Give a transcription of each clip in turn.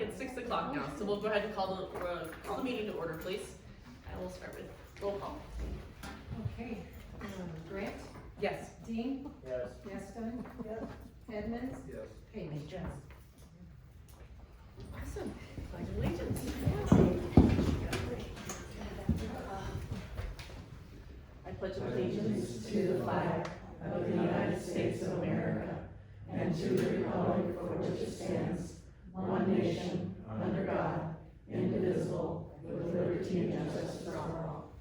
it's 6 o'clock now, so we'll go ahead and call the meeting to order, please. And we'll start with roll call. Okay, Grant? Yes. Dean? Yes. Gaston? Yes. Edmonds? Yes. Page? Yes. Awesome. Pledge allegiance. I pledge allegiance To the flag of the United States of America and to the republic for which it stands, one nation, under God, indivisible, with liberty and justice for all.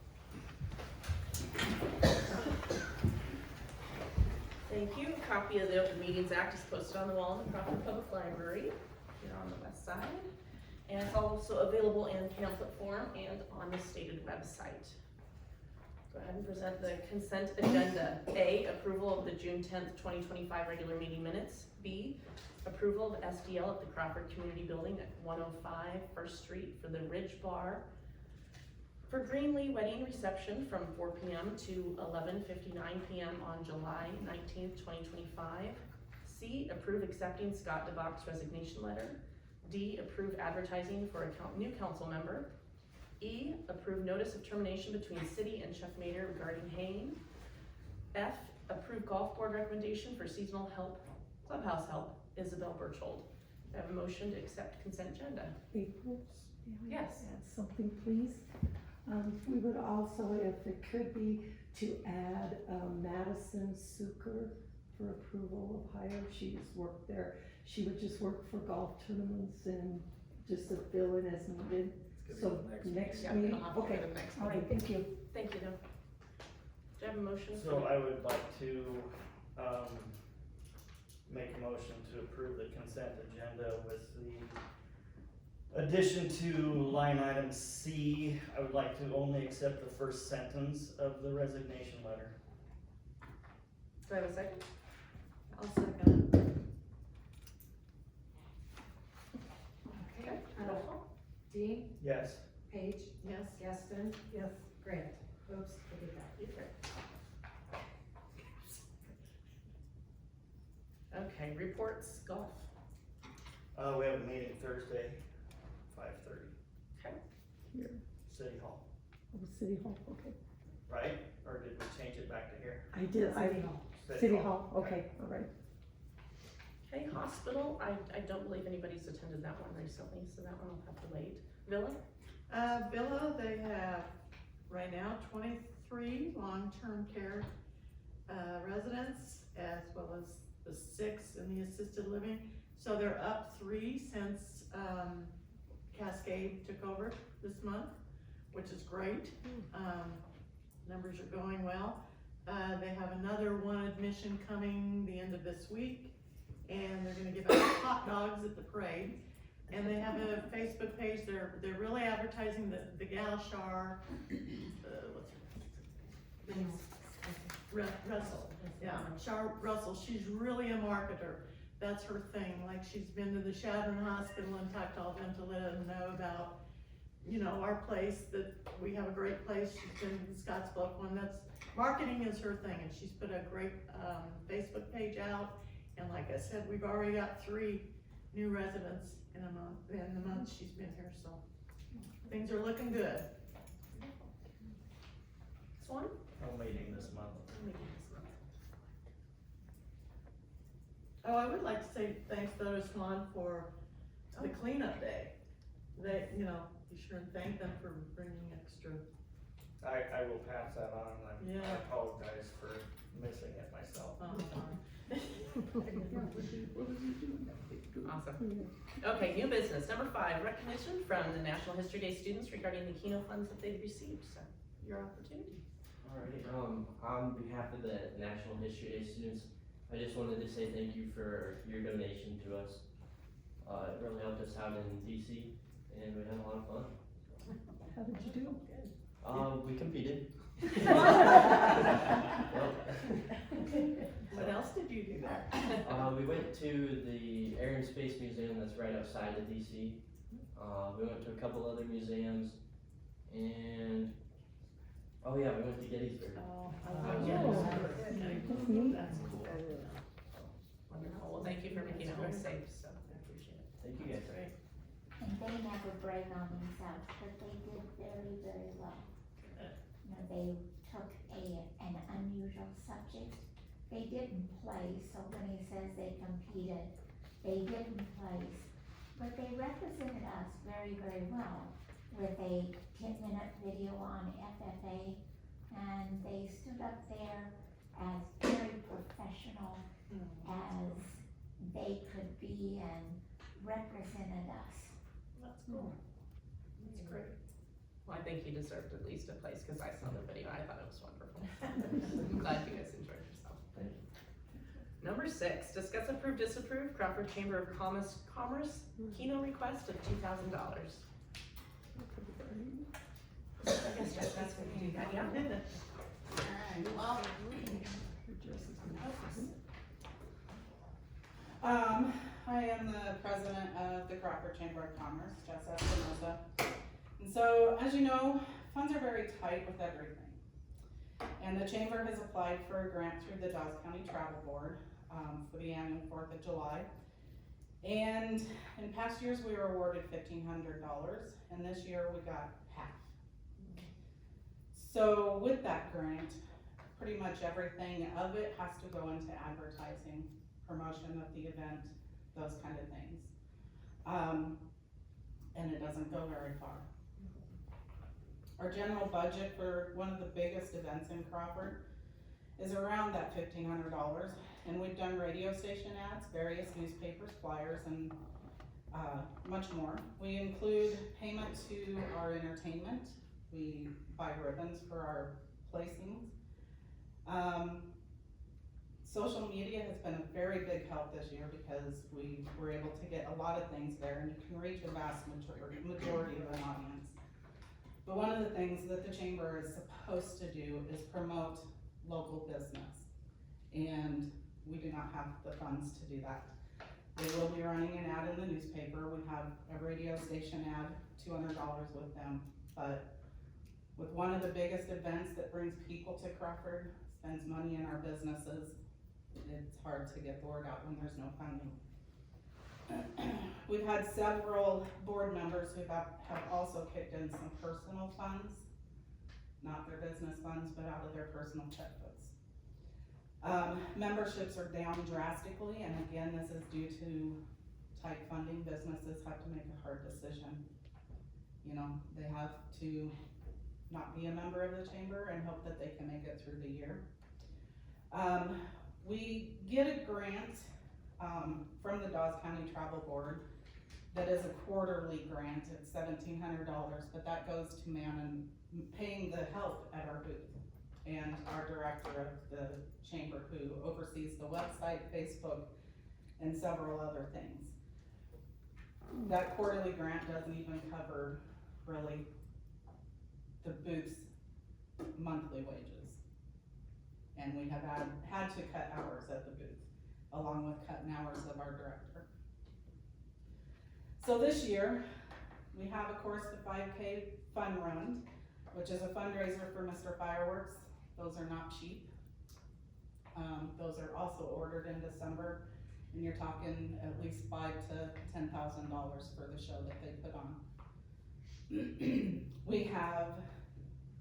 Thank you. A copy of the Open Meetings Act is posted on the wall in the Crawford Public Library here on the west side. And it's also available in pamphlet form and on the stated website. Go ahead and present the consent agenda. A, approval of the June 10th, 2025 regular meeting minutes. B, approval of SDL at the Crawford Community Building at 105 First Street for the Ridge Bar for Greenlee Wedding Reception from 4 p.m. to 11:59 p.m. on July 19th, 2025. C, approve accepting Scott DeBach's resignation letter. D, approve advertising for a new council member. E, approve notice of termination between city and Chuck Mader regarding haying. F, approve golf board recommendation for seasonal help, clubhouse help, Isabel Berthold. I have a motion to accept consent agenda. April, Yes. add something, please. We would also, if it could be, to add Madison Suker for approval of hire. She's worked there. She would just work for golf tournaments and just to fill in as needed. So next Yeah, meeting, it'll have to okay, be the next all right, meeting. thank you. Thank you, Deb. Do you have a motion? So I would like to, make a motion to approve the consent agenda with the addition to line item C. I would like to only accept the first sentence of the resignation letter. Do I have a second? I'll second it. Okay, Roll call. Dean? Yes. Page? Yes. Gaston? Yes. Grant? Oops, I did that. You're great. Okay, reports, golf. We have a meeting Thursday, 5:30, Okay. Here, City Hall, oh, City Hall, okay. right? Or did we change it back to here? I did, City Hall. City Hall, okay, all right. Okay, hospital, I don't believe anybody's attended that one recently, so that one will have to wait. Villa? Villa, they have right now 23 long-term care residents, as well as the 6 in the assisted living. So they're up 3 since Cascade took over this month, which is great. Numbers are going well. They have another 1 admission coming the end of this week, and they're gonna give out hot dogs at the parade. And they have a Facebook page. They're really advertising the gal Shar, what's her name? Russell. Yeah, Shar Russell. She's really a marketer. That's her thing. Like, she's been to the Shadron Hospital and talked to all them to let them know about, you know, our place, that we have a great place. She's been to the Scottsbluff one. That's marketing is her thing, and she's put a great Facebook page out. And like I said, we've already got 3 new residents in the month she's been here, so things are looking good. Swan? No meeting this month. Oh, I would like to say thanks though to Swan for the cleanup day. They, you know, be sure and thank them for bringing extra. I will pass that on. I Yeah. apologize for missing it myself. Awesome. Okay, new business. Number 5, recognition from the National History Day students regarding the Keno funds that they've received. So, your opportunity. Alrighty, on behalf of the National History Day students, I just wanted to say thank you for your donation to us. It really helped us out in DC, and we had a lot of fun. How did you do? We competed. What else did you do there? We went to the Air and Space Museum that's right outside of DC. We went to a couple other museums, and we went to Gettysburg. That's cool. Wonderful. Well, thank you for making it very safe. So, I appreciate it. Thank you guys. Great. they never brag on themselves, but they did very, very well. You know, they took an unusual subject. They didn't place, so when he says they competed, they didn't place, but they represented us very, very well with a 10-minute video on FFA, and they stood up there as very professional as they could be and represented us. That's cool. That's great. Well, I think he deserved at least a place, cause I saw the video, I thought it was wonderful. I'm glad you guys enjoyed yourself. Thank you. Number 6, discuss, approve, disapprove Crawford Chamber of Commerce Keno request of $2,000. I guess that's what you do that, yeah? Alright, well, I am the president of the Crawford Chamber of Commerce, Jess Espinoza. And so, as you know, funds are very tight with everything. And the chamber has applied for a grant through the Dawes County Travel Board for the annual 4th of July. And in past years, we were awarded $1,500, and this year we got half. So with that grant, pretty much everything of it has to go into advertising, promotion of the event, those kind of things. And it doesn't go very far. Our general budget for one of the biggest events in Crawford is around that $1,500, and we've done radio station ads, various newspapers, flyers, and much more. We include payment to our entertainment. We buy ribbons for our placings. Social media has been a very big help this year because we were able to get a lot of things there, and you can reach a vast majority of an audience. But one of the things that the chamber is supposed to do is promote local business, and we do not have the funds to do that. They will be running an ad in the newspaper. We have a radio station ad, $200 with them, but with one of the biggest events that brings people to Crawford, spends money in our businesses, it's hard to get the word out when there's no funding. We've had several board members who have also kicked in some personal funds, not their business funds, but out of their personal checkbooks. Memberships are down drastically, and again, this is due to tight funding. Businesses have to make a hard decision. You know, they have to not be a member of the chamber and hope that they can make it through the year. We get a grant from the Dawes County Travel Board that is a quarterly grant. It's $1,700, but that goes to paying the help at our booth and our director of the chamber who oversees the website, Facebook, and several other things. That quarterly grant doesn't even cover really the booth's monthly wages. And we have had to cut hours at the booth, along with cutting hours of our director. So this year, we have, of course, the 5K fun run, which is a fundraiser for Mr. Fireworks. Those are not cheap. Those are also ordered in December, and you're talking at least $5,000 to $10,000 for the show that they put on. We have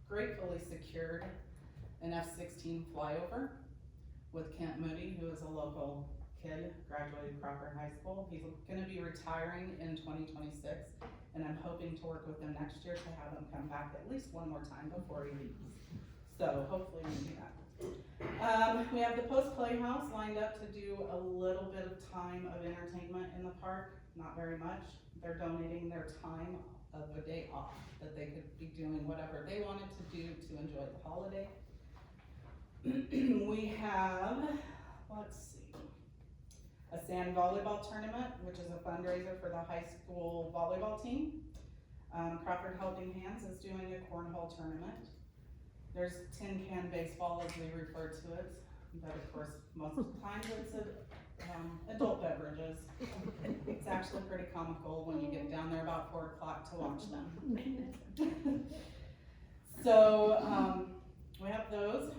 gratefully secured an F-16 flyover with Kent Moody, who is a local kid, graduated Crawford High School. He's gonna be retiring in 2026, and I'm hoping to work with him next year to have him come back at least one more time before he leaves. So hopefully we can do that. We have the Post Playhouse lined up to do a little bit of time of entertainment in the park, not very much. They're donating their time of a day off that they could be doing whatever they wanted to do to enjoy the holiday. We have, let's see, a sand volleyball tournament, which is a fundraiser for the high school volleyball team. Crawford Helping Hands is doing a cornhole tournament. There's tin can baseball, as we refer to it, but of course, most of the time it's adult beverages. It's actually pretty comical when you get down there about 4 o'clock to watch them. So, we have those.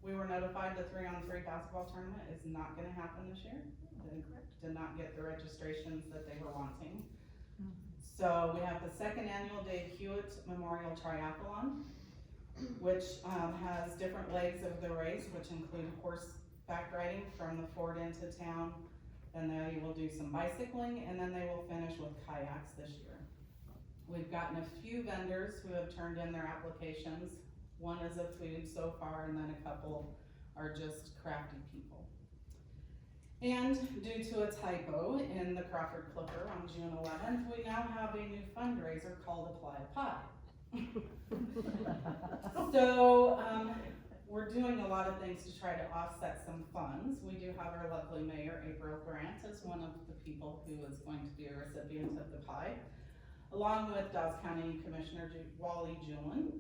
We were notified the 3-on-3 basketball tournament is not gonna happen this year. They did not get the registrations that they were wanting. So we have the second annual Dave Hewitt Memorial Triathlon, which has different legs of the race, which include horseback riding from the fort into town. Then they will do some bicycling, and then they will finish with kayaks this year. We've gotten a few vendors who have turned in their applications. One is of food so far, and then a couple are just crafty people. And due to a typo in the Crawford Clipper on June 11th, we now have a new fundraiser called Apply a Pie. So, we're doing a lot of things to try to offset some funds. We do have our lovely mayor, April Grant, as one of the people who is going to be a recipient of the pie, along with Dawes County Commissioner Wally Julin,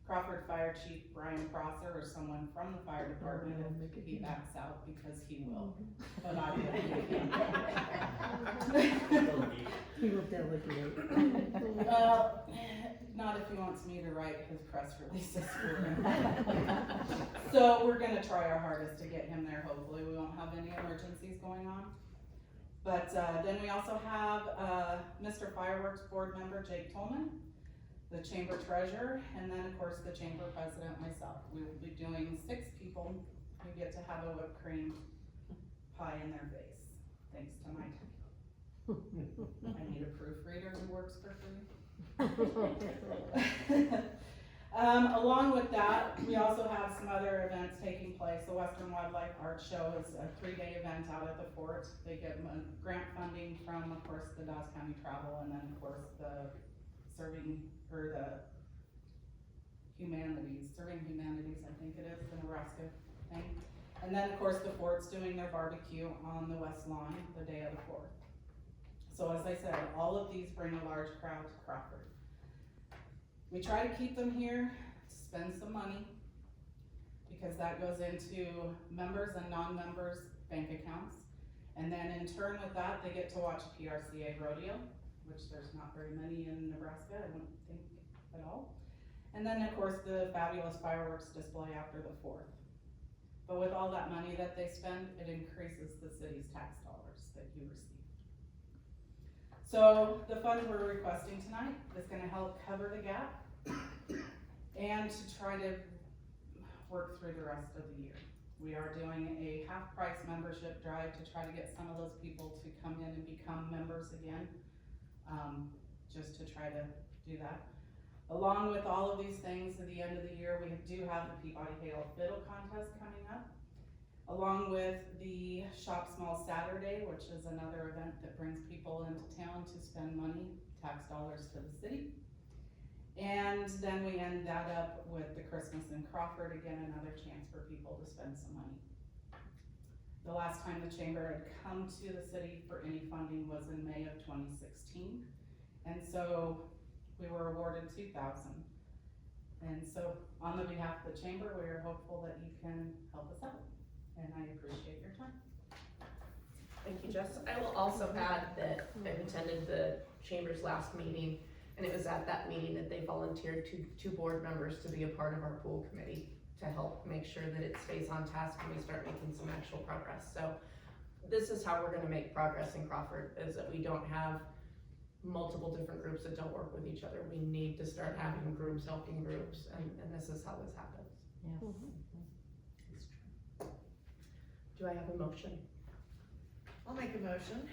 Crawford Fire Chief Brian Prosser, or someone from the fire department if he backs out, because he will, but I will. He will delegate. Not if he wants me to write his press releases for him. So we're gonna try our hardest to get him there. Hopefully we won't have any emergencies going on. But then we also have Mr. Fireworks Board Member Jake Tolman, the Chamber Treasurer, and then of course the Chamber President, myself. We will be doing 6 people who get to have a whipped cream pie in their face, thanks to my time. I need a proofreader who works for free. Along with that, we also have some other events taking place. The Western Wildlife Art Show is a 3-day event out at the fort. They get grant funding from, of course, the Dawes County Travel, and then of course the Serving Humanities, I think it is, the Nebraska thing. And then of course the fort's doing their barbecue on the west lawn the day of the 4th. So as I said, all of these bring a large crowd to Crawford. We try to keep them here to spend some money, because that goes into members and non-members' bank accounts. And then in turn with that, they get to watch a PRCA rodeo, which there's not very many in Nebraska, I don't think at all. And then of course the fabulous fireworks display after the 4th. But with all that money that they spend, it increases the city's tax dollars that you receive. So the funds we're requesting tonight is gonna help cover the gap and to try to work through the rest of the year. We are doing a half-price membership drive to try to get some of those people to come in and become members again, just to try to do that. Along with all of these things, at the end of the year, we do have the Peabody Hale Fiddle Contest coming up, along with the Shop Small Saturday, which is another event that brings people into town to spend money, tax dollars to the city. And then we end that up with the Christmas in Crawford, again, another chance for people to spend some money. The last time the chamber had come to the city for any funding was in May of 2016. And so we were awarded $2,000. And so on the behalf of the chamber, we are hopeful that you can help us out. And I appreciate your time. Thank you, Jess. I will also add that I attended the chamber's last meeting, and it was at that meeting that they volunteered two board members to be a part of our pool committee to help make sure that it stays on task and we start making some actual progress. So this is how we're gonna make progress in Crawford, is that we don't have multiple different groups that don't work with each other. We need to start having groups helping groups, and this is how this happens. Yes. Do I have a motion? I'll make a motion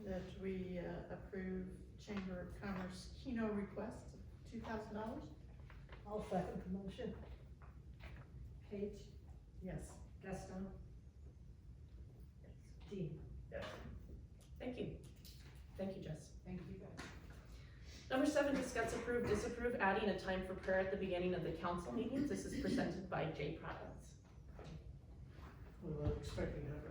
that we approve Chamber of Commerce Keno request of $2,000. I'll second the motion. Page, Yes. Gaston, Dean. Thank you. Thank you, Jess. Thank you guys. Number 7, discuss, approve, disapprove adding a time for prayer at the beginning of the council meetings. This is presented by Jay Providence. We were expecting to have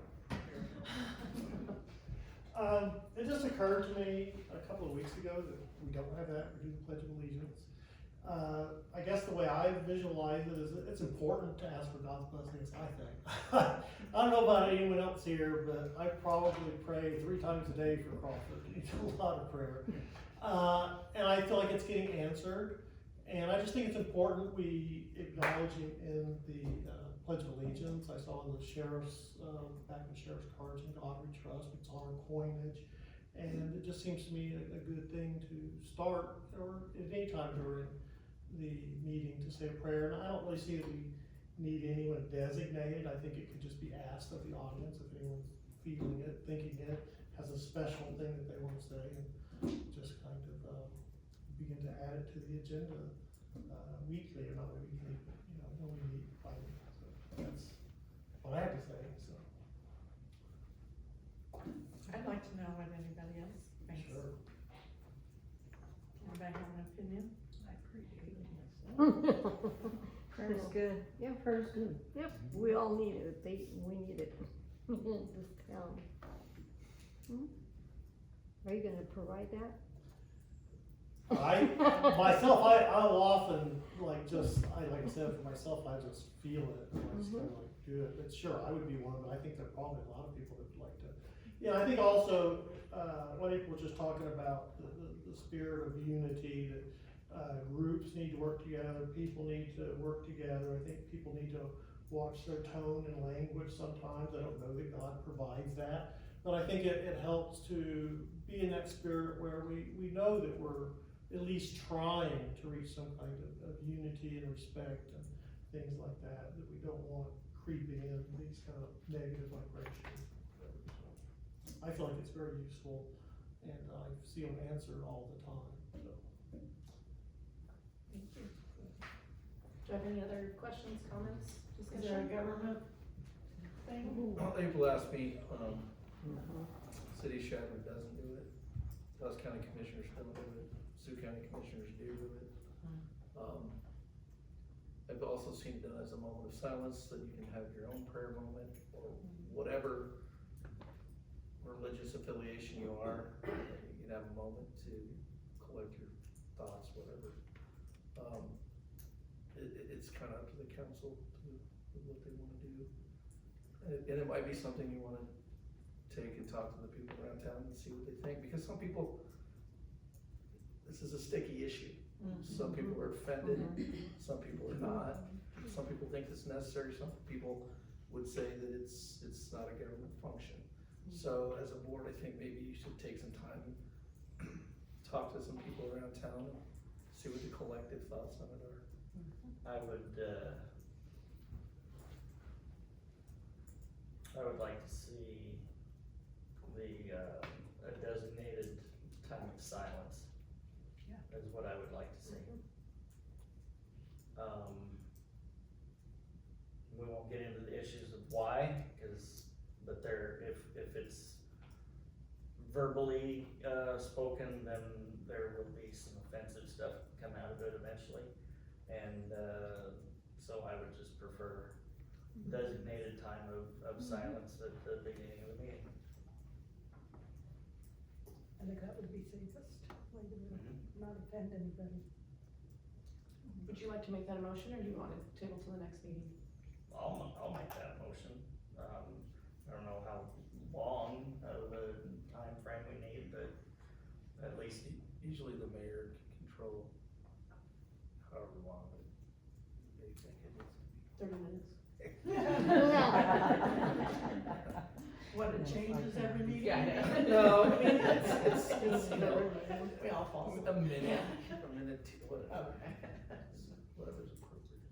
it. It just occurred to me a couple of weeks ago that we don't have that, we do the Pledge of Allegiance. I guess the way I visualize it is it's important to ask for God's blessings, I think. I don't know about anyone else here, but I probably pray 3 times a day for Crawford. It's a lot of prayer. And I feel like it's getting answered. And I just think it's important we acknowledge it in the Pledge of Allegiance. I saw in the sheriff's, back in the sheriff's cards, and God we trust, we saw our coinage. And it just seems to me a good thing to start, or at any time during the meeting, to say a prayer. And I don't really see that we need anyone designated. I think it could just be asked of the audience if anyone's feeling it, thinking it, has a special thing that they want to say, and just kind of begin to add it to the agenda weekly, or not weekly, but when we meet finally. So that's what I have to say. So I'd like to know what anybody else thinks. sure. Anybody have an opinion? Prayer's good. Yeah, prayer's good. Yep, we all need it, we need it in this town. Are you gonna provide that? Myself, I'll often, like I said, for myself, I just feel it, and I just kind of like do it. But sure, I would be one, but I think there are probably a lot of people that would like to. Yeah, I think also, what April was just talking about, the spirit of unity, that groups need to work together, people need to work together. I think people need to watch their tone and language sometimes. I don't know that God provides that, but I think it helps to be in that spirit where we know that we're at least trying to reach some kind of unity and respect and things like that we don't want creeping in these kind of negative vibrations. I feel like it's very useful, and I see them answered all the time, so. Thank you. Do you have any other questions, comments, Is there a discussion? government thing? Well, people ask me, City of Chadwick doesn't do it, Dawes County Commissioners don't do it, Sioux County Commissioners do it. I've also seen it done as a moment of silence, that you can have your own prayer moment, or whatever religious affiliation you are, you can have a moment to collect your thoughts, whatever. It's kind of up to the council to what they want to do. And it might be something you want to take and talk to the people around town and see what they think, because some people, this is a sticky issue. Some people are offended, some people are not, some people think it's necessary, some people would say that it's not a government function. So as a board, I think maybe you should take some time, talk to some people around town, and see what the collective thoughts on it are. I would like to see a designated time of silence. Yeah. Is what I would like to see. We won't get into the issues of why, but if it's verbally spoken, then there will be some offensive stuff come out of it eventually. And so I would just prefer designated time of silence at the beginning of the meeting. I think that would be safest, way to not offend anybody. Would you like to make that a motion, or do you want to table till the next meeting? I'll make that motion. I don't know how long of a time frame we need, but at least. Usually the mayor can control however long they think it needs to be. 30 minutes. What, it changes every meeting? Yeah. No, I mean, it's, We all fall. a minute, whatever. Okay. Whatever's appropriate.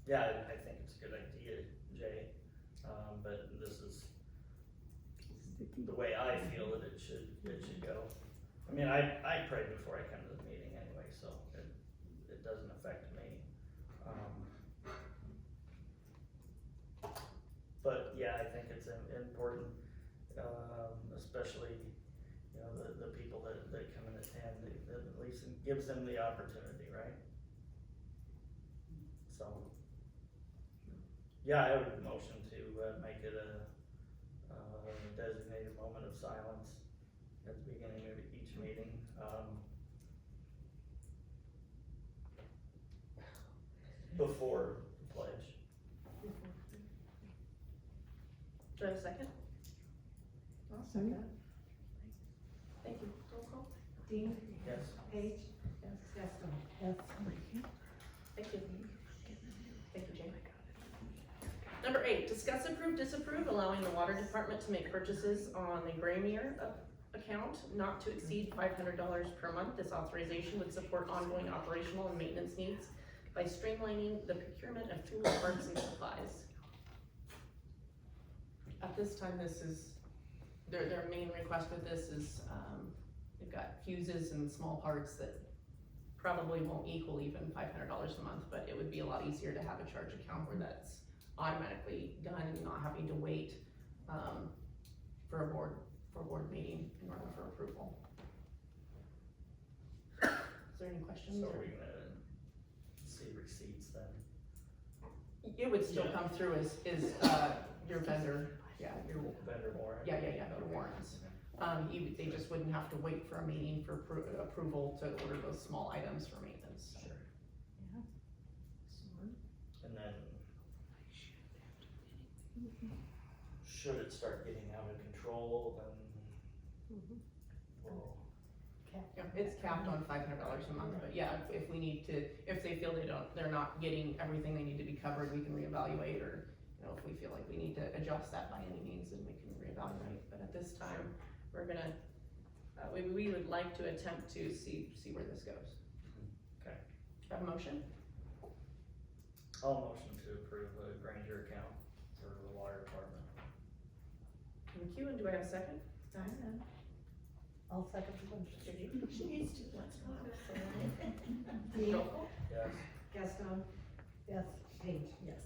Yeah, I think it's a good idea, Jay, but this is the way I feel that it should go. I mean, I pray before I come to the meeting anyway, so it doesn't affect me. But yeah, I think it's important, especially, the people that come and attend, at least it gives them the opportunity, right? So, yeah, I would motion to make it a designated moment of silence at the beginning of each meeting. Before the pledge. Do I have a second? I'll second. Thank you. Roll call. Dean? Yes. Paige? Yes. Gaston? Yes. Thank you. Thank you, Jay. Number 8, discuss discuss, approve, disapprove, allowing the water department to make purchases on the Graymeer account not to exceed $500 per month. This authorization would support ongoing operational and maintenance needs by streamlining the procurement of tool parts and supplies. At this time, this is, their main request with this is, they've got fuses and small parts that probably won't equal even $500 a month, but it would be a lot easier to have a charge account where that's automatically done and not having to wait, for a board meeting in order for approval. Is there any questions? So or- are we gonna see receipts then? It would still Yeah. come through as, your vendor, your, Vendor warrant? yeah, the warrants. They just wouldn't have to wait for a meeting for approval to order those small items for maintenance. Sure. And then, should it start getting out of control, then we'll, Yeah, it's capped on $500 a month, but yeah, if we need to, if they feel they're not getting everything they need to be covered, we can reevaluate, or, if we feel like we need to adjust that by any means, then we can reevaluate, but at this time, we're gonna, we would like to attempt to see where this goes. Okay. Have a motion? I'll motion to approve the Granger account for the water department. Thank you, and do I have a second? Diane? I'll second the motion. She needs to, let's go. Roll call. Yes. Gaston, Yes. Paige. Yes.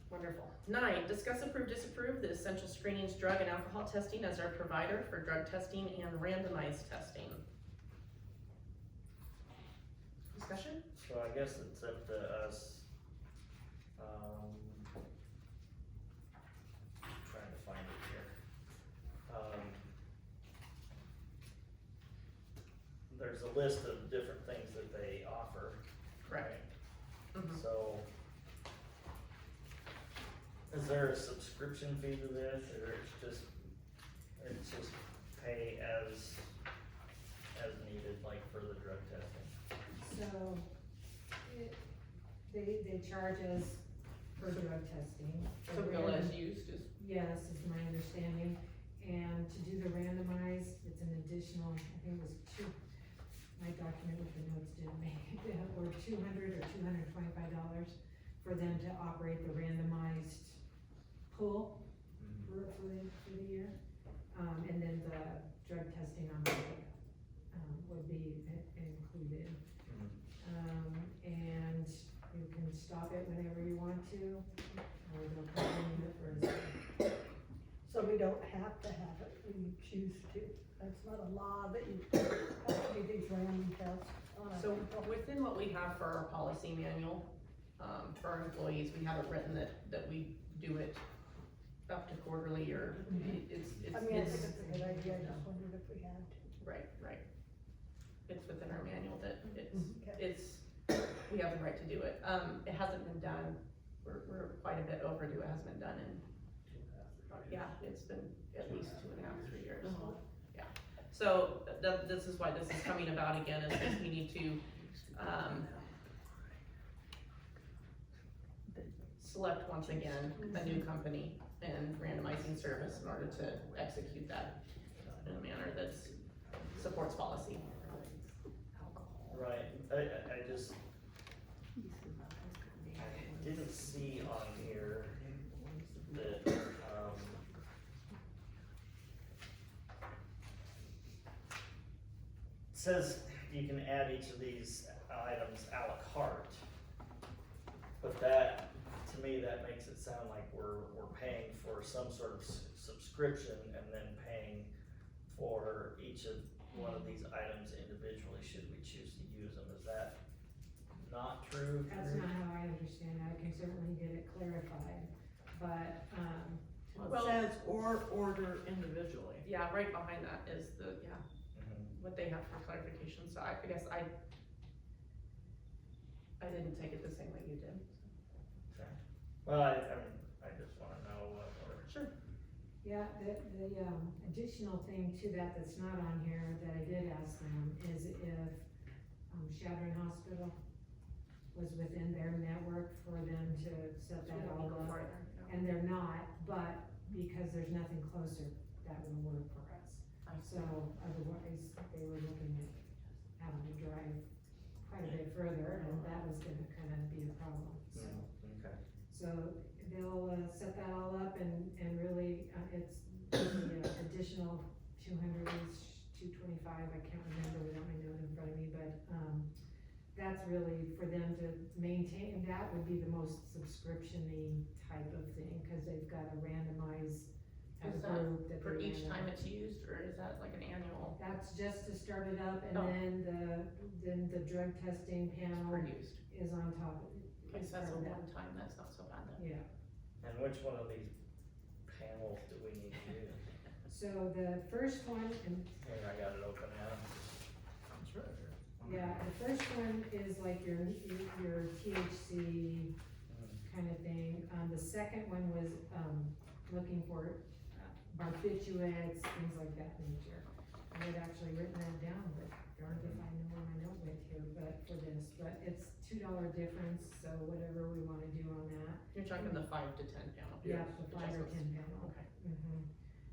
Wonderful. 9, discuss, approve, disapprove the essential screenings, drug and alcohol testing as our provider for drug testing and randomized testing. Discussion? So I guess it's up to us, trying to find it here. There's a list of different things that they offer. Correct. Mhm. So, is there a subscription fee to this, or it's just pay as needed, like for the drug testing? So, they charge us for drug testing. So bill as used is, Yes, is my understanding, and to do the randomized, it's an additional, I think it was my document with the notes didn't make it, or $200 or $225 for them to operate the randomized pool for the year. And then the drug testing on that, would be included. And you can stop it whenever you want to, or they'll continue it for as So we don't have to have it, we choose to. That's not a law that you have to do these random tests on a so people. within what we have for our policy manual, for our employees, we have it written that we do it up to quarterly, or it's, I mean, I think it's a good idea, I just wondered if we had to. right. It's within our manual that Okay. we have the right to do it. It hasn't been done, we're quite a bit overdue, it hasn't been done in, yeah, it's been at least 2.5, 3 years. Yeah, so this is why this is coming about again, is because we need to, select once again a new company and randomizing service in order to execute that in a manner that supports policy. Right, I just, I didn't see on here that, it says you can add each of these items a la carte. But that, to me, that makes it sound like we're paying for some sort of subscription and then paying for each of one of these items individually, should we choose to use them. Is that not true? That's not how I understand it, I can certainly get it clarified, but, Well- it says or order individually. Yeah, right behind that is Mhm. what they have for clarification, so I guess I didn't take it the same way you did. Okay. Well, I mean, I just wanna know what we're. Sure. Yeah, the additional thing to that that's not on here that I did ask them is if, Shadron Hospital was within their network for them to set that all Go up. farther, yeah. and they're not, but because there's nothing closer, that would work for us. I see. So otherwise, they were looking at having to drive quite a bit further, and that was gonna kind of be a problem, so. Okay. So they'll, set that all up and really, it's the additional 200-ish, 225, I can't remember without my note in front of me, but, that's really for them to maintain, that would be the most subscription-y type of thing, cause they've gotta randomize a Is that group that For they each randomize. time it's used, or is that like an annual That's just to start it up, and Oh. then the drug testing panel per used? is on top of it. Okay, is so that's a part of that. one time, that's not so bad then. Yeah, And which one of these panels do we need to do? so the first one, and Here, I got it open now. It's right here. yeah, the first one is like your THC kind of thing. The second one was, looking for barbiturates, things like that nature. I had actually written that down, but darned if I know where my note went here, but for this, but it's $2 difference, so whatever we wanna do on that. You're talking the 5 to 10 panel? Yeah, the 5 or Adjustments. 10 panel. Okay.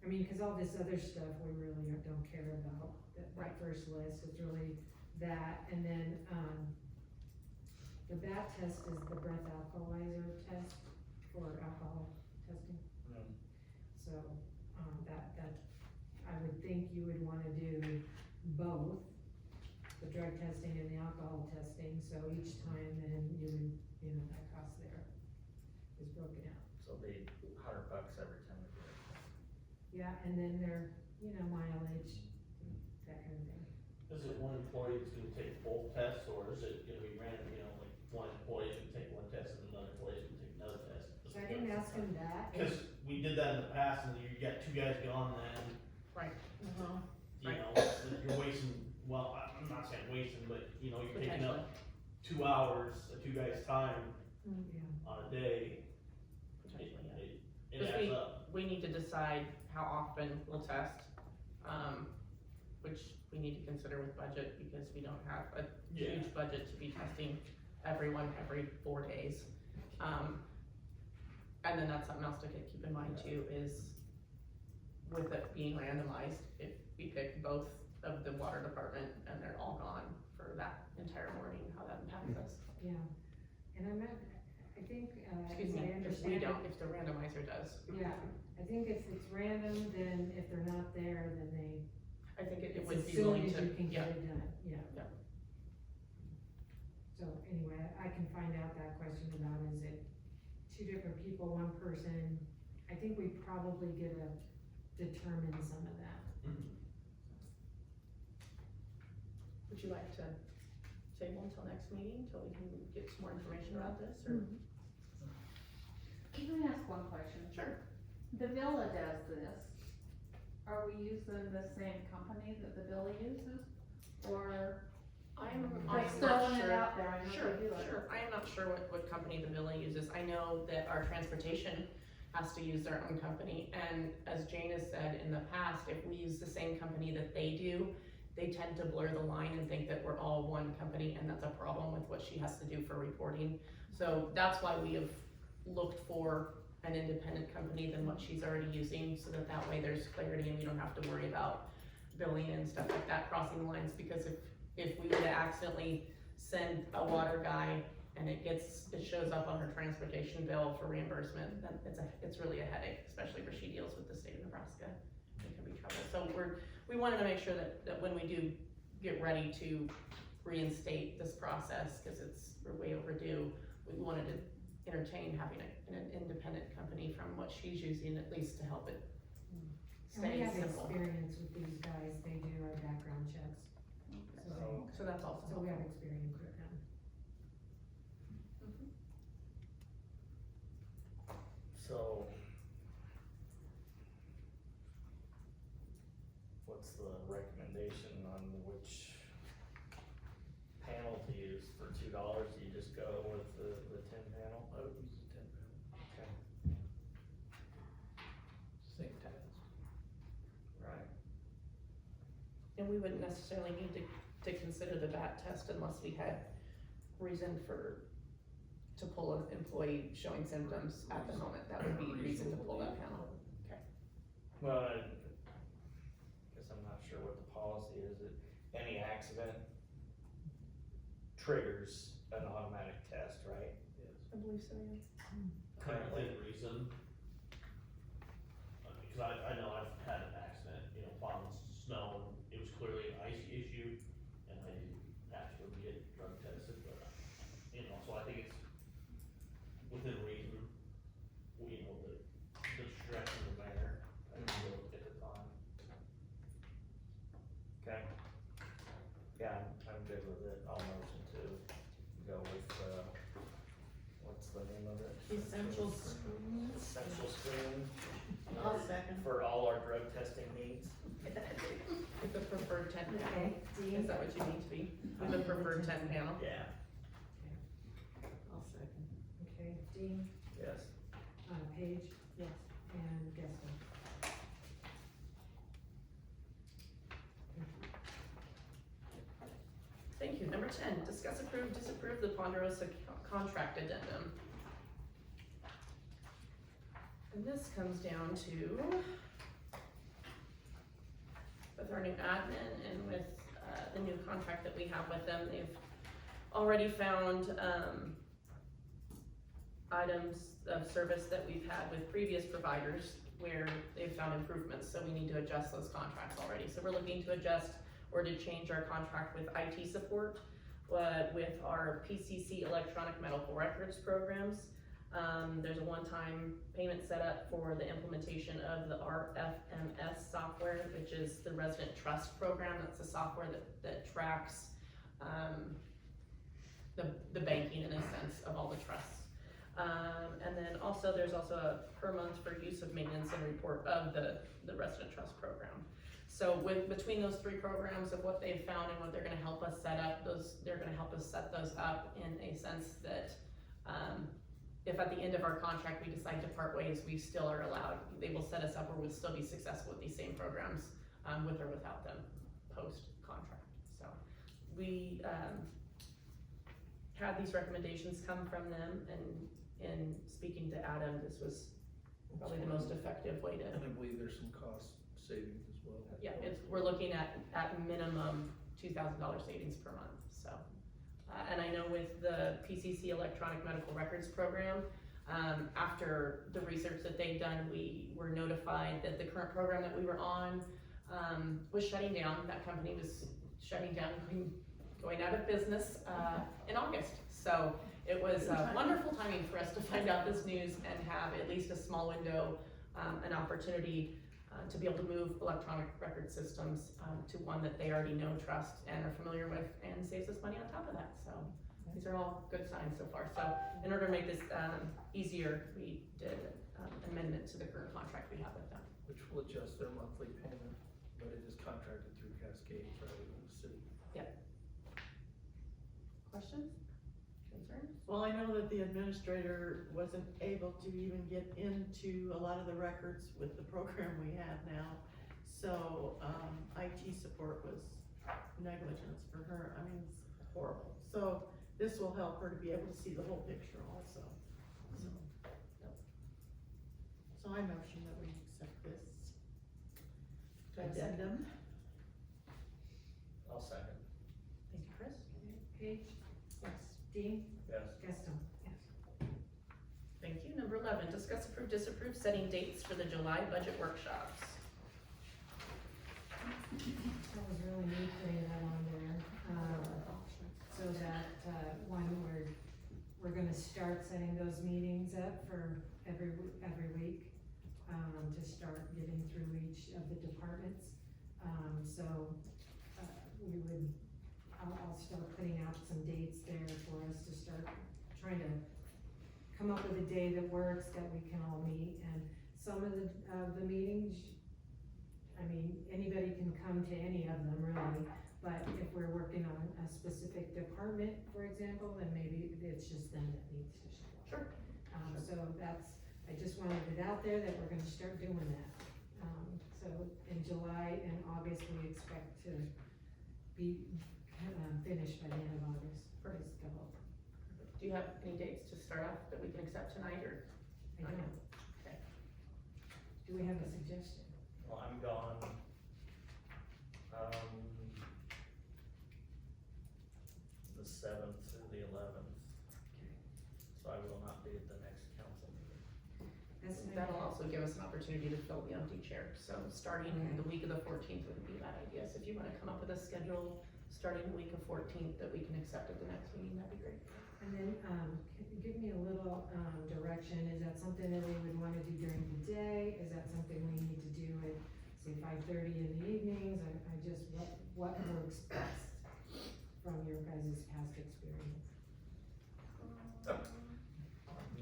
I mean, cause all this other stuff we really don't care about, that Right. first list is really that, and then, the BAT test is the breath alkalizer test for alcohol testing. So, that, I would think you would wanna do both, the drug testing and the alcohol testing, so each time then you would, that cost there is broken out. So it'll be $100 every time we do it. Yeah, and then their, mileage, that kind of thing. Is it one employee that's gonna take both tests, or is it gonna be random, like one employee is gonna take one test and another employee is gonna take another test? So I didn't ask him that. Cause we did that in the past, and you got 2 guys gone, then, Right. you know, you're wasting, well, I'm not saying wasting, but, you're taking up 2 hours of 2 guys' time Yeah, on a day. Potentially, yeah. It Because adds up. we need to decide how often we'll test, which we need to consider with budget, because we don't have a Yeah. huge budget to be testing everyone every 4 days. And then that's something else to keep in mind too, is with it being randomized, if we pick both of the water department and they're all gone for that entire morning, how that impacts us. yeah, and I think, Excuse as I me, if we understand don't, it, if the randomizer does. yeah, I think if it's random, then if they're not there, then I think it it's would as be soon willing as to, you can yeah, get it done, yeah. Yeah. So anyway, I can find out that question about, is it 2 different people, 1 person? I think we probably get to determine some of that. would you like to table until next meeting, till we can get some more information about this, or? Can I ask one question? Sure. The villa does this. Are we using the same company that the villa uses? Or I'm just not throwing it sure. out there? I know Sure, they do it. sure, I am not sure what company the villa uses, I know that our transportation has to use their own company, and as Jane has said in the past, if we use the same company that they do, they tend to blur the line and think that we're all one company, and that's a problem with what she has to do for reporting. So that's why we have looked for an independent company than what she's already using, so that way there's clarity and we don't have to worry about billing and stuff like that, crossing the lines, because if we were to accidentally send a water guy and it shows up on her transportation bill for reimbursement, then it's really a headache, especially where she deals with the state of Nebraska. It can be trouble. So we wanted to make sure that when we do get ready to reinstate this process, cause we're way overdue, we wanted to entertain having an independent company from what she's using, at least to help it And we stay have simple. experience with these guys, they do our background checks. So that's also So we have helpful. experience with them. So, what's the recommendation on which panel to use for $2? Do you just go with the 10 panel? I would use the 10 panel. Okay. Same task. Right. And we wouldn't necessarily need to consider the BAT test unless we had reason to to pull an employee showing symptoms at the moment, that would be reason to pull that panel. Well, I guess I'm not sure what the policy is, any accident triggers an automatic test, right? I believe so, yeah. Currently. Within reason. Because I know I've had an accident, you know, plowing snow, and it was clearly an icy issue, and I didn't actually get drug tested, but, you know, so I think it's within reason, you know, the stress and the manner, I feel at the time. Okay. Yeah, I'm good with it, I'll motion to go with, what's the name of it? Essential screening. Essential screening. I'll second. For all our drug testing needs. With the preferred 10 panel, Okay, is Dean, that what you need to be? With the preferred 10 panel? Yeah. I'll second. okay, Dean, Yes. Paige, Yes. and Gaston. Thank you. Number 10, discuss, approve, disapprove the Ponderosa contract addendum. And this comes down to with our new admin and with the new contract that we have with them. They've already found items of service that we've had with previous providers where they've found improvements, so we need to adjust those contracts already. So we're looking to adjust or to change our contract with IT support, with our PCC electronic medical records programs. There's a one-time payment set up for the implementation of the RFMS software, which is the Resident Trust Program. That's the software that tracks the banking, in a sense, of all the trusts. And then also, there's also a per month for use of maintenance and report of the Resident Trust Program. So between those three programs of what they've found and what they're gonna help us set up, they're gonna help us set those up in a sense that, if at the end of our contract we decide to part ways, we still are allowed, they will set us up where we'll still be successful with these same programs, with or without them, post-contract. So, we, had these recommendations come from them, and in speaking to Adam, this was probably the most effective way to. And I believe there's some cost savings as well. Yeah, we're looking at minimum $2,000 savings per month, so. And I know with the PCC Electronic Medical Records Program, after the research that they've done, we were notified that the current program that we were on, was shutting down. That company was shutting down, going out of business, in August. So it was wonderful timing for us to find out this news and have at least a small window, an opportunity to be able to move electronic record systems to one that they already know, trust, and are familiar with, and saves us money on top of that. So these are all good signs so far. So in order to make this easier, we did an amendment to the current contract we have with them. Which will adjust their monthly payment, but it is contracted through Cascades rather than the city. Questions? Concerns? Well, I know that the administrator wasn't able to even get into a lot of the records with the program we have now. So, IT support was negligence for her. I mean, it's horrible. So this will help her to be able to see the whole picture also. So I motion that we accept this addendum. I'll second. Thank you, Chris. Paige, Yes. Dean, Yes. Gaston. Thank you. Number 11, discuss, approve, disapprove setting dates for the July budget workshops. That was really neat putting that on there, so that, one, we're gonna start setting those meetings up for every week, to start getting through each of the departments. I'll start putting out some dates there for us to start trying to come up with a day that works, that we can all meet. And some of the meetings, I mean, anybody can come to any of them really, but if we're working on a specific department, for example, then maybe it's just them that needs to show up. Sure. So I just wanted it out there that we're gonna start doing that. So in July and August, we expect to be finished by the end of August, is the hope. Do Do you have any dates to start off that we can accept tonight, or? I don't. Okay. Do we have a suggestion? Well, I'm gone, the 7th through the 11th, so I will not be at the next council meeting. That's fine. That'll also give us an opportunity to fill the empty chair, so starting the week of the 14th wouldn't be a bad idea, so if you wanna come up with a schedule, starting the week of 14th, that we can accept at the next meeting, that'd be great. And then, can you give me a little, direction, is that something that we would wanna do during the day, is that something we need to do at, say, 5:30 in the evenings, I just, what works best from your guys' past experience?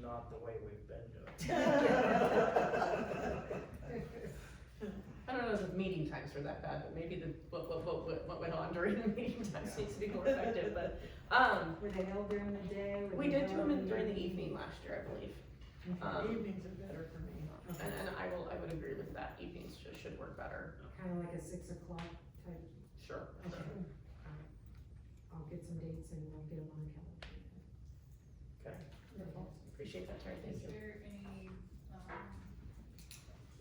Not the way we've been doing. I don't know if meeting times were that bad, but maybe what went on during the meeting times needs to be more effective, but, Were they held during the day? Were we they did do held them in during the evening last year, I believe. Evenings are better for me. And I would agree with that, evenings should work better. Kinda like a 6 o'clock type, Sure. okay. Alright. I'll get some dates and we'll get them on the calendar. Okay. Wonderful. Appreciate that, Terry, thank Is you. there any,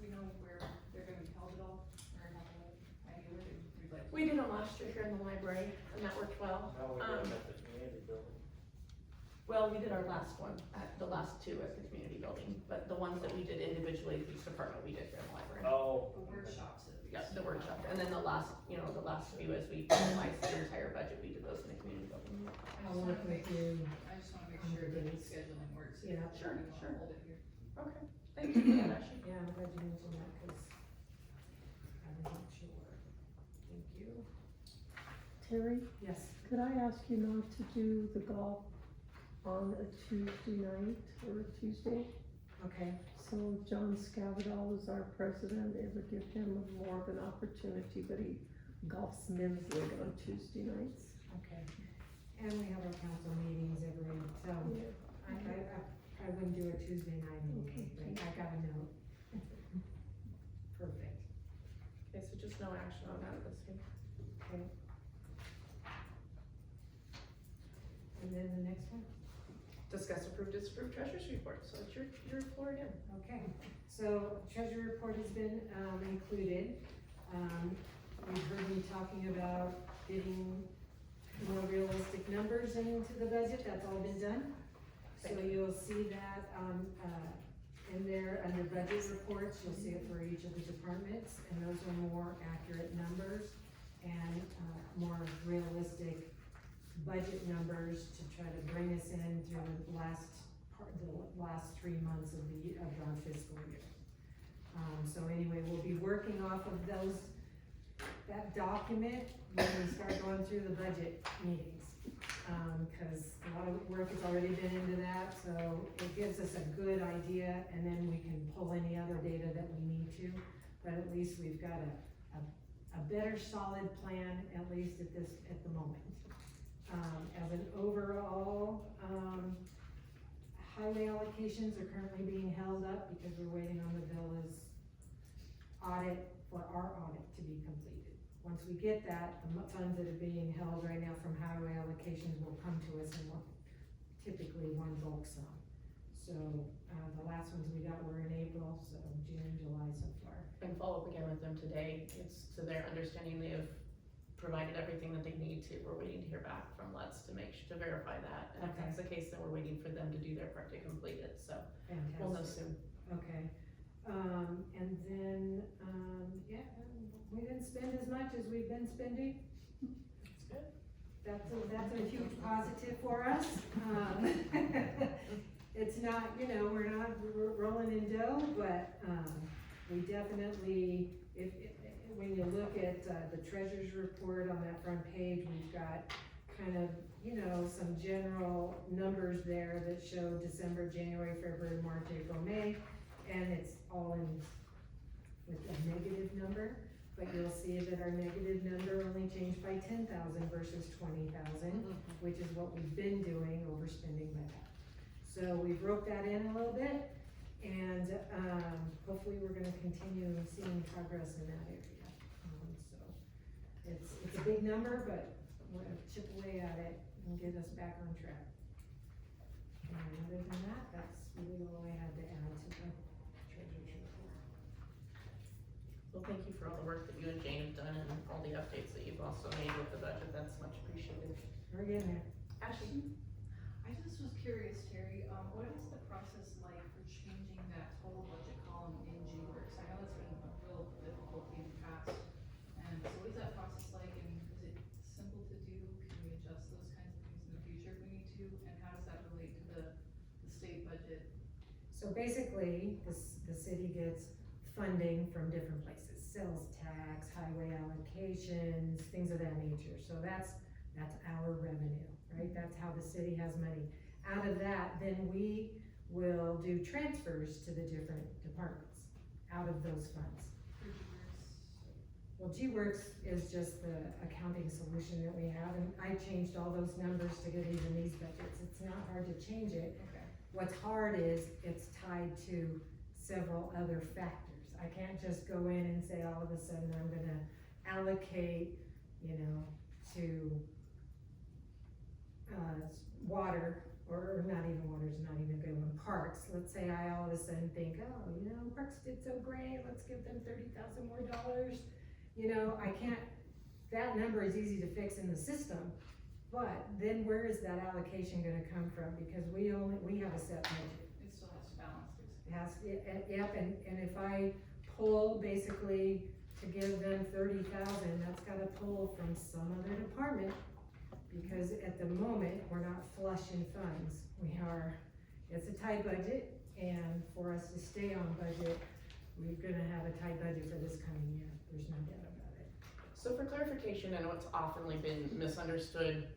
we know where they're gonna be held at all, or have an idea where we'd like to? We did them last year here in the library, and that worked well. No, we did it at the community building. Well, we did our last one, the last two at the community building, but the ones that we did individually at each department, we did here in the library. Oh. The workshops at least. Yep, the workshop, and then the last few, as we finalized the entire budget, we did those in the community building. I'll work with you. I just wanna make sure that the scheduling works. Yeah, sure, We wanna sure. hold it here. Okay, thank you for that, Ashley. Yeah, I'm glad you mentioned that, cause I wasn't sure. Thank you. Terry, Yes. could I ask you not to do the golf on a Tuesday night or a Tuesday? Okay, So John Scavadal is our president, it would give him more of an opportunity, but he golfs men's league on Tuesday nights. okay. And we have our council meetings every, so I wouldn't do it Tuesday night anyway, but I got a note. Perfect, Okay, so just no action on that this week. okay. And then the next one? Discuss, approve, disapprove treasurer's report, so it's your floor again. Okay, so treasury report has been, included. You've heard me talking about getting more realistic numbers into the budget, that's all been done. So you'll see that, in there, under budget reports, you'll see it for each of the departments, and those are more accurate numbers and, more realistic budget numbers to try to bring us in through the last 3 months of our fiscal year. So anyway, we'll be working off of that document when we start going through the budget meetings. Cause a lot of work has already been into that, so it gives us a good idea, and then we can pull any other data that we need to. But at least we've got a better solid plan, at least at the moment. As an overall, highway allocations are currently being held up because we're waiting on the villa's audit, for our audit to be completed. Once we get that, the funds that are being held right now from highway allocations will come to us in typically one bulk sum. So, the last ones we got were in April, so June, July so far. And follow up again with them today, it's to their understanding they have provided everything that they need to, we're waiting to hear back from Let's to verify that. And if that's the case, then we're waiting for them to do their part to complete it, so we'll know Fantastic. soon. Okay, and then, yeah, we didn't spend as much as we've been spending. That's a huge positive for us. It's not, we're not rolling in dough, but, we definitely, when you look at, the treasurer's report on that front page, we've got kind of, some general numbers there that show December, January, February, March, April, May, and it's all in with a negative number, but you'll see that our negative number only changed by 10,000 versus 20,000, which is what we've been doing, overspending by that. So we broke that in a little bit, and, hopefully we're gonna continue seeing progress in that area. So, it's a big number, but we're gonna chip away at it and get us back on track. And other than that, that's really all I had to add to the treasurer's report. Well, thank you for all the work that you and Jane have done and all the updates that you've also made with the budget, that's much appreciated. We're getting there. Ashley? I just was curious, Terry, what is the process like for changing that total budget column in G-Works? I know it's been a real difficulty in the past, and so what is that process like, and is it simple to do? Can we adjust those kinds of things in the future if we need to, and how does that relate to the state budget? So basically, the city gets funding from different places, sales tax, highway allocations, things of that nature. So that's our revenue, right? That's how the city has money. Out of that, then we will do transfers to the different departments out of those funds. Well, G-Works is just the accounting solution that we have, and I changed all those numbers to get even these budgets. It's not hard to change it. Okay. What's hard is it's tied to several other factors. I can't just go in and say all of a sudden I'm gonna allocate, to water, or not even water's not even a good one, parks. Let's say I all of a sudden think, parks did so great, let's give them $30,000 more. I can't, that number is easy to fix in the system, but then where is that allocation gonna come from? Because we have a set budget. It still has to balance this. It has, yep, and if I pull basically to give them 30,000, that's gotta pull from some other department, because at the moment, we're not flush in funds. It's a tight budget, and for us to stay on budget, we're gonna have a tight budget for this coming year, there's no doubt about it. So for clarification, I know it's oftenly been misunderstood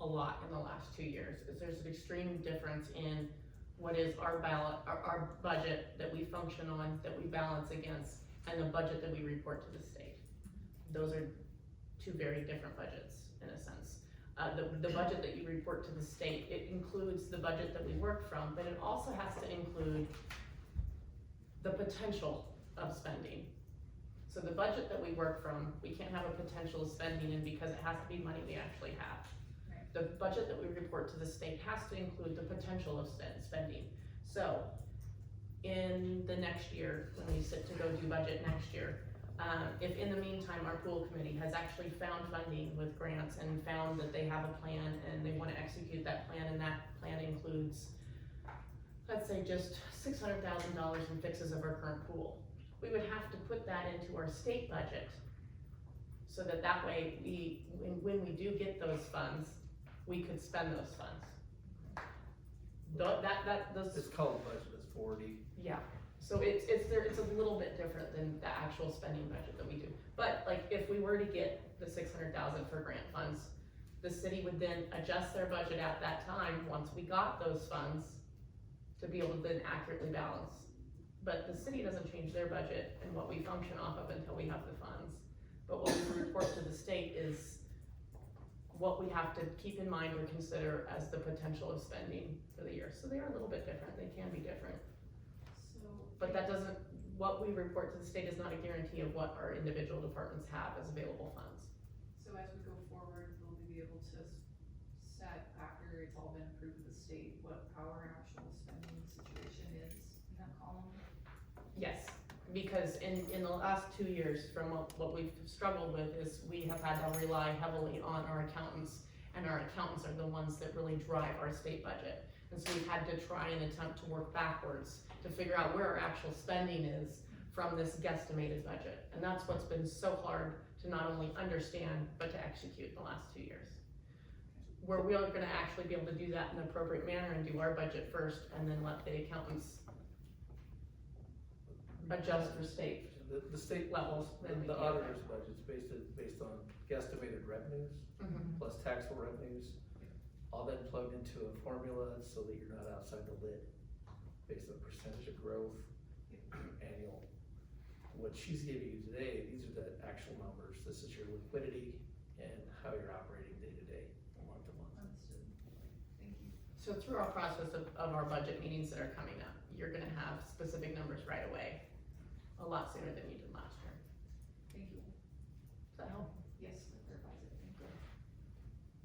a lot in the last 2 years, is there's an extreme difference in what is our budget that we function on, that we balance against, and the budget that we report to the state. Those are two very different budgets, in a sense. The budget that you report to the state, it includes the budget that we work from, but it also has to include the potential of spending. So the budget that we work from, we can't have a potential of spending in because it has to be money we actually have. Right. The budget that we report to the state has to include the potential of spending. So, in the next year, when we sit to go do budget next year, if in the meantime our pool committee has actually found funding with grants and found that they have a plan and they wanna execute that plan, and that plan includes, let's say, just $600,000 in fixes of our current pool, we would have to put that into our state budget, so that way when we do get those funds, we could spend those funds. Those, It's called budget, it's 40. yeah, so it's a little bit different than the actual spending budget that we do. But like, if we were to get the 600,000 for grant funds, the city would then adjust their budget at that time, once we got those funds, to be able to then accurately balance. But the city doesn't change their budget and what we function off of until we have the funds. But what we report to the state is what we have to keep in mind or consider as the potential of spending for the year. So they are a little bit different, they can be different. So. But that doesn't, what we report to the state is not a guarantee of what our individual departments have as available funds. So as we go forward, will we be able to set, after it's all been approved with the state, what our actual spending situation is in that column? Yes, because in the last 2 years, from what we've struggled with, is we have had to rely heavily on our accountants, and our accountants are the ones that really drive our state budget. And so we've had to try and attempt to work backwards to figure out where our actual spending is from this guesstimated budget. And that's what's been so hard to not only understand, but to execute in the last 2 years. Where we are gonna actually be able to do that in an appropriate manner and do our budget first, and then let the accountants adjust for state. The state levels, then we the can- auditor's budget's based on guesstimated revenues plus taxable revenues, all then plugged into a formula so that you're not outside the lid, based on percentage of growth, annual. What she's giving you today, these are the actual numbers. This is your liquidity and how you're operating day to day, month to month. Understood. Thank you. So through our process of our budget meetings that are coming up, you're gonna have specific numbers right away, a lot sooner than you did last year. Thank you. Does that help? Yes, that clarifies it, thank you.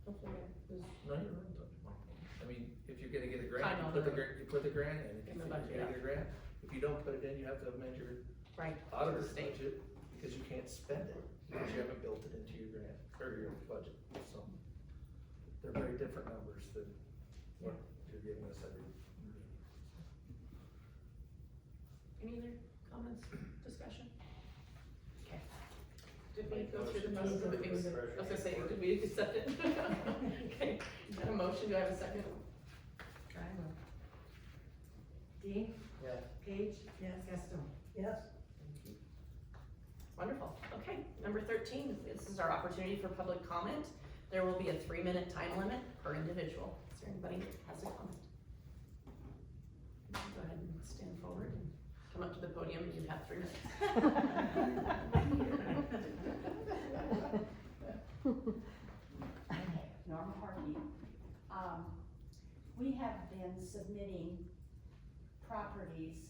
Hopefully, No, you're right, Dr. Mike. I mean, if you're gonna get a grant, I know, put the grant in, if In you the think budget, you're gonna get a grant. If you don't put it in, you have to amend your Right. auditor's State. budget, because you can't spend it, because you haven't built it into your grant, or your budget, so. They're very different numbers than what you're giving us every meeting. Any other comments, discussion? Okay. Did we go through the process of it being, I was gonna say, did we accept it? Okay, got a motion, do I have a second? Dean? Yeah. Page? Yes. Gaston? Yes, Wonderful, okay, number 13, this is our opportunity for public comment. There will be a 3-minute time limit per individual. Is there anybody that has a comment? Go ahead and stand forward and come up to the podium, and you have 3 minutes. Norma Harkey. We have been submitting properties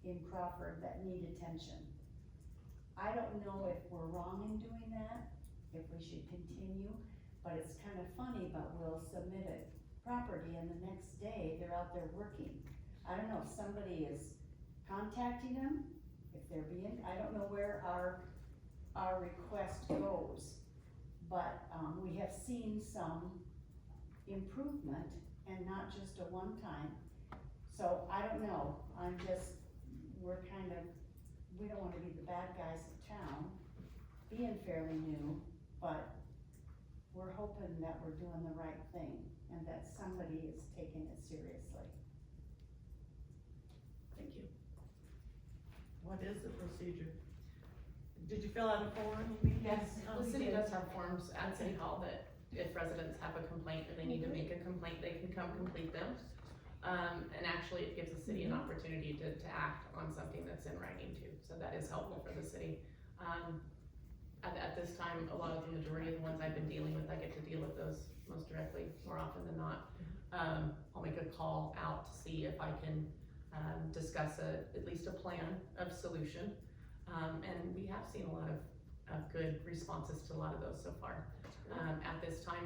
in Crawford that need attention. I don't know if we're wrong in doing that, if we should continue, but it's kind of funny, but we'll submit a property and the next day they're out there working. I don't know if somebody is contacting them, if they're being, I don't know where our request goes. But, we have seen some improvement and not just a one-time. So I don't know, we don't wanna be the bad guys of town, being fairly new, but we're hoping that we're doing the right thing and that somebody is taking it seriously. Thank you. What is the procedure? Did you fill out a form? you mean? Yes. The city does have forms at City Hall that if residents have a complaint or they need to make a complaint, they can come complete them. And actually it gives the city an opportunity to act on something that's in writing too, so that is helpful for the city. At this time, a lot of the majority of the ones I've been dealing with, I get to deal with those most directly, more often than not. I'll make a call out to see if I can, discuss at least a plan of solution. And we have seen a lot of good responses to a lot of those so far. At this time,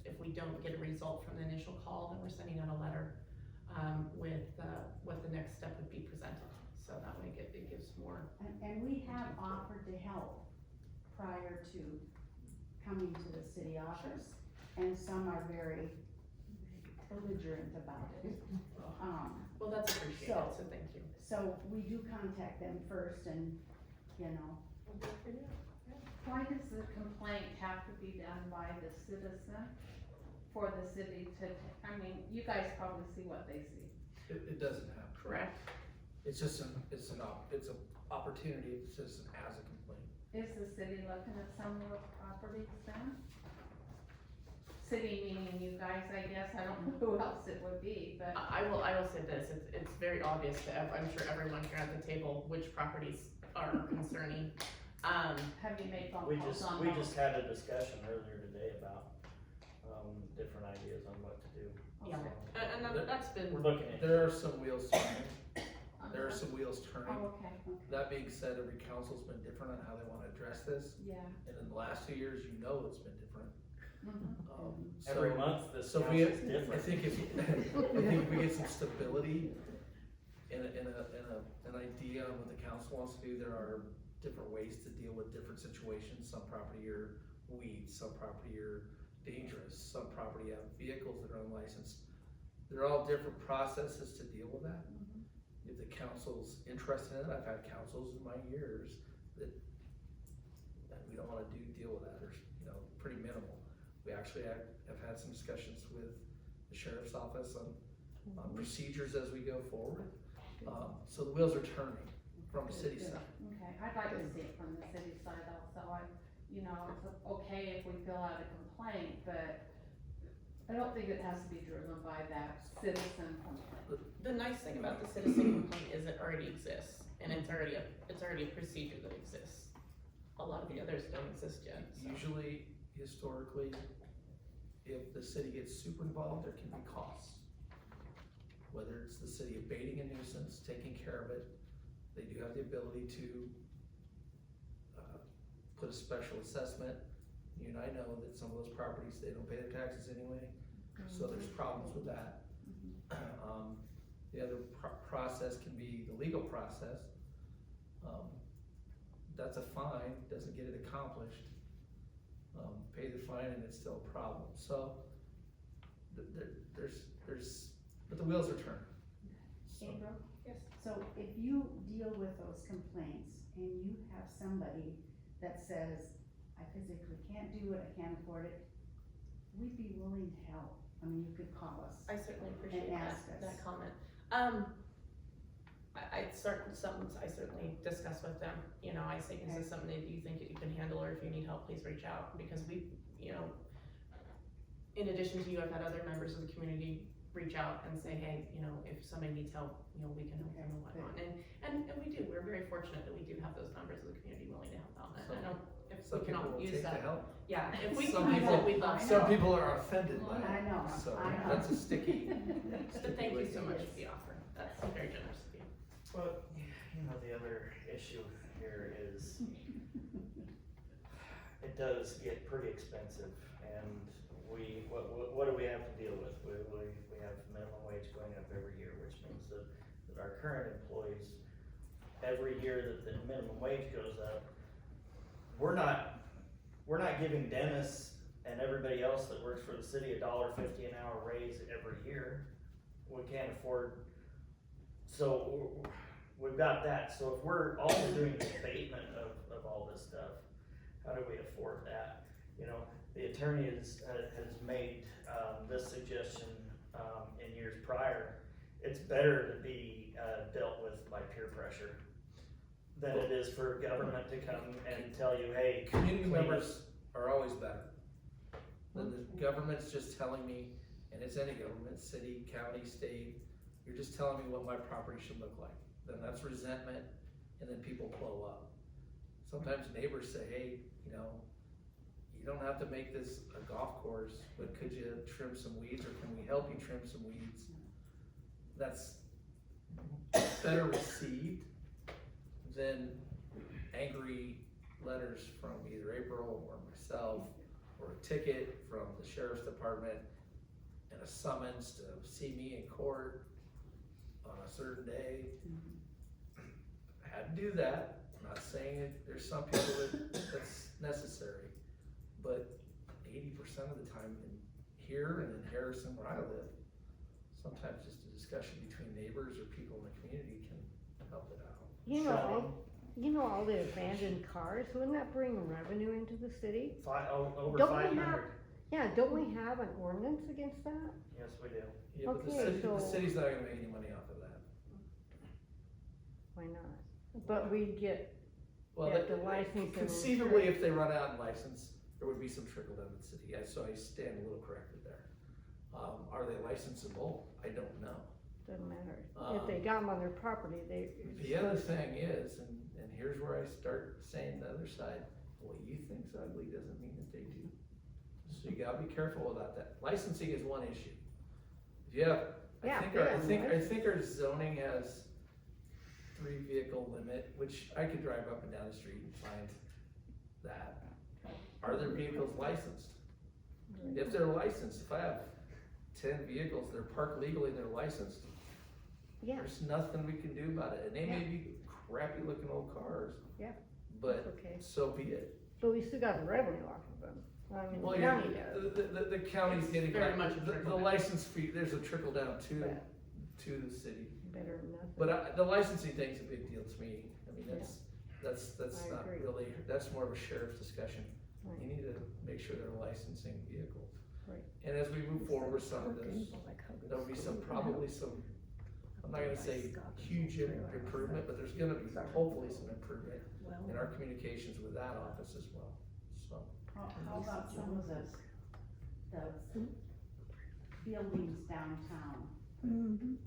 if we don't get a result from the initial call, then we're sending out a letter, with, what the next step would be presented. So that way it gives more. And we have offered to help prior to coming to the city office, and some are very belligerent about it. Well, that's appreciated, so thank you. So we do contact them first and, you know, Why does the complaint have to be done by the citizen for the city to, I mean, you guys probably see what they see. It doesn't have. Correct. It's just it's an opportunity if the citizen has a complaint. Is the city looking at some of those properties then? City meaning you guys, I guess, I don't know who else it would be, but. I will say this, it's very obvious to I'm sure everyone here at the table, which properties are concerning. Have you made phone We calls on those? just had a discussion earlier today about, different ideas on what to do. Yeah, Okay. and that's been. We're looking at. There are some wheels turning, there are some wheels turning. Oh, okay, That being said, every council's been different on how they wanna address this, yeah. and in the last 2 years, you know it's been different. Every So- month, this So council's I different. think if we get some stability and an idea on what the council wants to do, there are different ways to deal with different situations. Some property are weeds, some property are dangerous, some property have vehicles that are unlicensed. They're all different processes to deal with that. If the council's interested in it, I've had councils in my years that we don't wanna deal with that, or, pretty minimal. We actually have had some discussions with the sheriff's office on procedures as we go forward. So the wheels are turning from the city side. Okay, I'd like to see it from the city side also. It's okay if we fill out a complaint, but I don't think it has to be driven by that citizen complaint. The nice thing about the citizen complaint is it already exists, and it's already a procedure that exists. A lot of the others don't exist yet, so. Usually, historically, if the city gets super involved, there can be costs. Whether it's the city abating a nuisance, taking care of it, they do have the ability to put a special assessment. You and I know that some of those properties, they don't pay their taxes anyway, so there's problems with that. The other process can be the legal process. That's a fine, doesn't get it accomplished. Pay the fine and it's still a problem. So but the wheels are turning. So- April? Yes. So if you deal with those complaints and you have somebody that says, I physically can't do it, I can't afford it, we'd be willing to help. I mean, you could call us. I certainly appreciate And that, ask us. that comment. I certainly discuss with them, you know, I say, is this something that you think that you can handle, or if you need help, please reach out, because we, you know, in addition to you, I've had other members of the community reach out and say, hey, you know, if somebody needs help, you know, we can help them and whatnot, and we do, we're very fortunate that we do have those members of the community willing to help out, and I know if Some we can people all will use take the that. help. Yeah, if we Some can use people- it, we'd love to. Some people are offended by I it, know, so I know. that's a sticky. But thank you so much for the offer, that's very generous of you. Well, you know, the other issue here is it does get pretty expensive, and what do we have to deal with? We have minimum wage going up every year, which means that our current employees, every year that the minimum wage goes up, we're not giving Dennis and everybody else that works for the city $1.50 an hour raise every year. We can't afford, so we've got that. So if we're also doing the abatement of all this stuff, how do we afford that? You know, the attorney has made this suggestion in years prior. It's better to be dealt with by peer pressure than it is for government to come and tell you, hey, Community clean up. members are always better. When the government's just telling me, and it's any government, city, county, state, you're just telling me what my property should look like. Then that's resentment, and then people blow up. Sometimes neighbors say, hey, you know, you don't have to make this a golf course, but could you trim some weeds, or can we help you trim some weeds? That's better received than angry letters from either April or myself, or a ticket from the sheriff's department, and a summons to see me in court on a certain day. I had to do that. I'm not saying it, there's some people that's necessary, but 80% of the time here and in Harrison where I live, sometimes just a discussion between neighbors or people in the community can help it out. You know all the abandoned cars, wouldn't that bring revenue into the city? Over Don't we 500. Yeah, don't we have an ordinance against that? Yes, we do. Yeah, but Okay, the so- city's not gonna make any money off of that. Why not? But we get, Well, Yeah, the licensing. conceivably, if they run out in license, there would be some trickle down to the city, so I stand a little corrected there. Are they licensable? I don't know. doesn't matter. If they got them on their property, they. The other thing is, and here's where I start saying the other side, what you think's ugly doesn't mean that they do. So you gotta be careful about that. Licensing is one issue. If you have, I think our zoning has 3 vehicle limit, which I could drive up and down the street and find that. Are their vehicles licensed? If they're licensed, if I have 10 vehicles, they're parked legally, and they're licensed, Yeah, there's nothing we can do about it, and they may be crappy looking old cars. Yeah, But okay. so be it. But we still got the revenue off of them. I mean, Well, the yeah, county does. the county's It's getting, very much a the trickle down. license fee, there's a trickle down But to the city. better than nothing. But the licensing thing's a big deal to me. I mean, that's I not agree. really, that's more of a sheriff's discussion. Right. You need to make sure they're licensing vehicles. Right. And as we move forward with some of this, there'll be probably some, I'm not gonna say huge improvement, but there's gonna be hopefully some improvement in our communications with that office as well, so. How about some of the buildings downtown Mhm.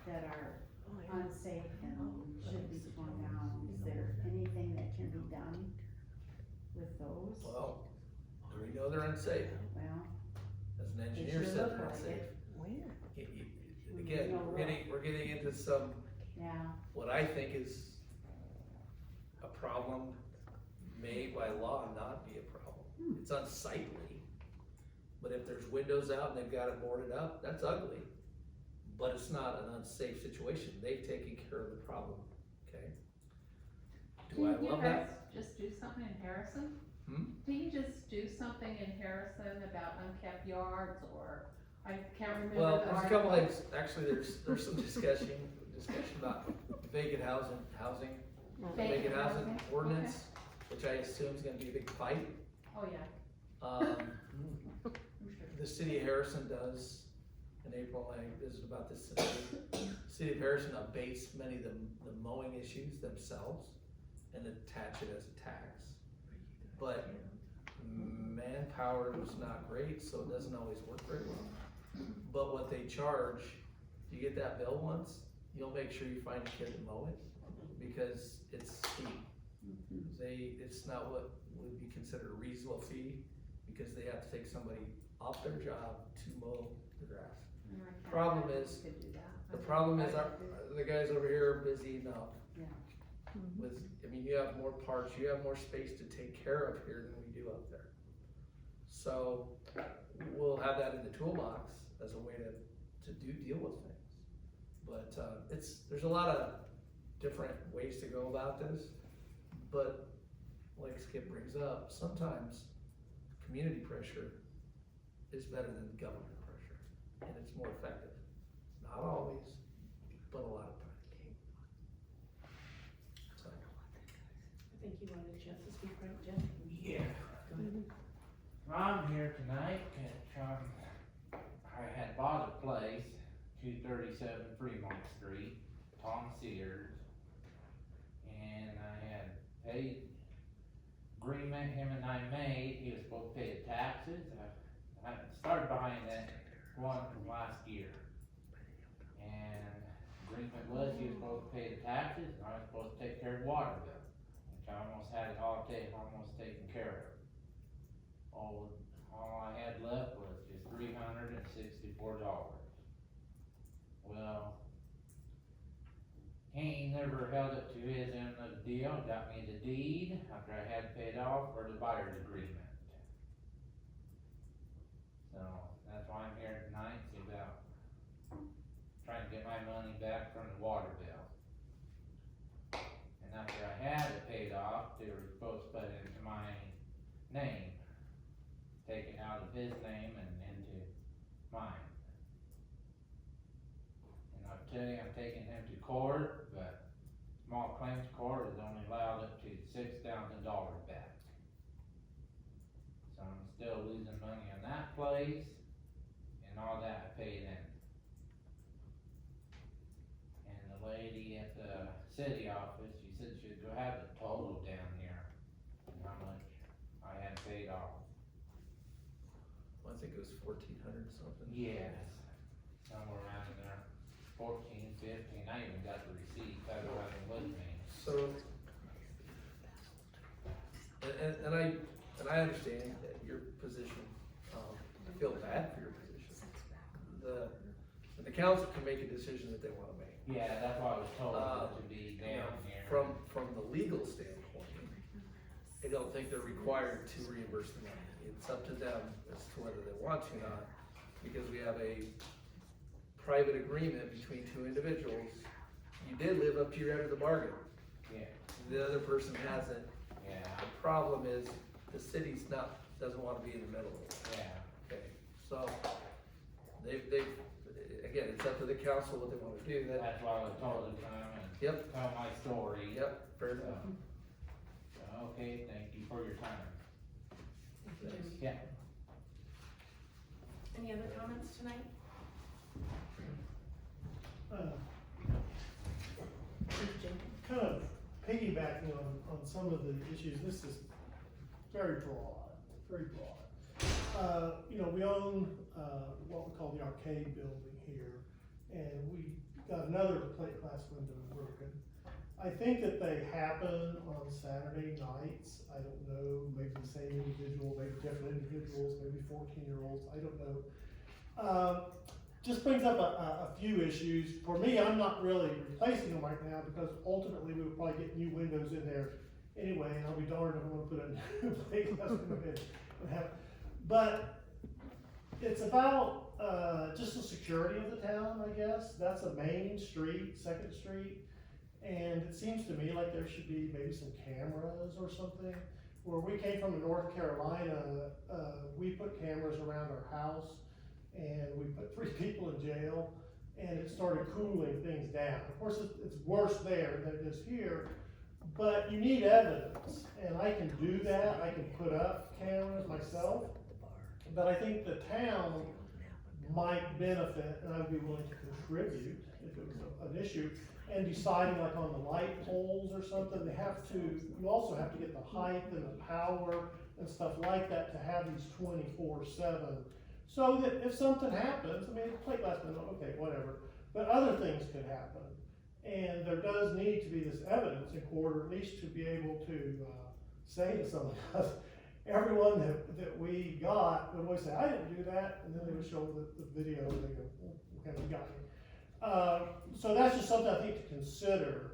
that are unsafe and should be torn down? Is there anything that can be done with those? Well, we know they're unsafe, Well, as an They engineer sure said look they're like unsafe. it. Again, we're getting into some, yeah, what I think is a problem may by law not be a problem. It's unsightly, but if there's windows out and they've got it boarded up, that's ugly. but it's not an unsafe situation, they've taken care of the problem, okay? Do I Can you love guys that? just do something in Harrison? Hmm? Can you just do something in Harrison about unkept yards, or, I can't remember Well, the there's a couple article. things, actually, there's some discussion about vacant housing, vacant housing ordinance, which I assume is gonna be a big fight. Oh, yeah, Um, I'm sure. the city of Harrison does, in April, I visited about this today. City of Harrison abates many of the mowing issues themselves and attach it as a tax. But manpower was not great, so it doesn't always work very well. But what they charge, you get that bill once, you'll make sure you find a kid to mow it, because it's steep. It's not what would be considered a reasonable fee, because they have to take somebody off their job to mow the grass. And I can't Problem imagine is- we could do that. The problem is, the guys over here are busy enough. Yeah. With, I mean, you have more parts, you have more space to take care of here than we do up there. So, we'll have that in the toolbox as a way to deal with things. But, there's a lot of different ways to go about this, but like Skip brings up, sometimes community pressure is better than government pressure, and it's more effective. Not always, but a lot of times. So. I think you wanted a chance to speak, right, Jeff? Yeah. Go ahead. I'm here tonight, I had bought a place, 237 Fremont Street, Tom Sears, and I had paid agreement him and I made, he was supposed to pay the taxes, I started behind that one from last year. And agreement was he was supposed to pay the taxes, and I was supposed to take care of the water bill, which I almost had it all almost taken care of. All I had left was just $364. Well, he never held it to his end of the deal, got me the deed after I had paid off for the buyer's agreement. So, that's why I'm here tonight, see about trying to get my money back from the water bill. And after I had it paid off, they were supposed to put it into my name. Take it out of his name and into mine. And I'll tell you, I'm taking him to court, but small claims court has only allowed up to $6,000 back. So I'm still losing money on that place and all that I paid in. And the lady at the city office, she said she'd go have a total down here and how much I had paid off. I think it was 1,400 something. Yes, somewhere around there, 14, 15, I even got the receipt, I don't have it with me. So, and I understand that your position, I feel bad for your position. The council can make a decision that they wanna make. Yeah, that's why I was told to be down here. From the legal standpoint, I don't think they're required to reimburse the money. It's up to them as to whether they want to or not, because we have a private agreement between two individuals. You did live up to your end of the bargain. Yeah, The other person hasn't. yeah, The problem is, the city's doesn't wanna be in the middle of it, yeah. okay? So, they've, again, it's up to the council what they wanna do, That's why I was told to come and Yep. tell my story. Yep, fair enough. Okay, thank you for your time. Thank you, Jimmy. Yeah. Any other comments tonight? Kind of piggybacking on some of the issues, this is very broad, very broad. You know, we own, what we call the arcade building here, and we got another plate glass window broken. I think that they happen on Saturday nights, I don't know, maybe the same individual, maybe different individuals, maybe 14-year-olds, I don't know. Just brings up a few issues. For me, I'm not really replacing them right now because ultimately we would probably get new windows in there anyway, and I'll be darned if I want to put a new plate glass window in. But it's about, just the security of the town, I guess. That's a main street, Second Street. And it seems to me like there should be maybe some cameras or something. Where we came from in North Carolina, we put cameras around our house and we put 3 people in jail, and it started cooling things down. Of course, it's worse there than it is here, but you need evidence, and I can do that. I can put up cameras myself, but I think the town might benefit, and I'd be willing to contribute if it was an issue. And deciding like on the light poles or something, you also have to get the height and the power and stuff like that to have these 24/7. So that if something happens, I mean, plate glass, okay, whatever, but other things could happen. And there does need to be this evidence in court, or at least to be able to, say to someone else, everyone that we got would always say, I didn't do that, and then they would show the video, and they go, okay, we got you. So that's just something I think to consider,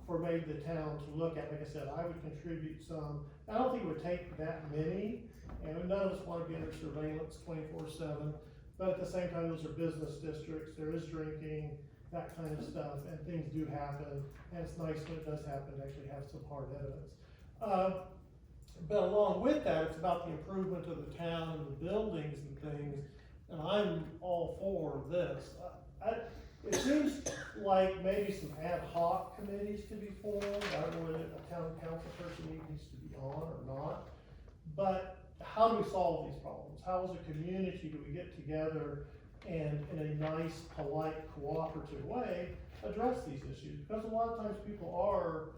for maybe the town to look at. Like I said, I would contribute some. I don't think it would take that many, and none of us want to be under surveillance 24/7, but at the same time, those are business districts, there is drinking, that kind of stuff, and things do happen, and it's nice when it does happen to actually have some hard evidence. But along with that, it's about the improvement of the town and the buildings and things, and I'm all for this. It seems like maybe some ad hoc committees could be formed. I don't know whether a town council person needs to be on or not. But how do we solve these problems? How as a community do we get together and in a nice, polite, cooperative way address these issues? Because a lot of times people are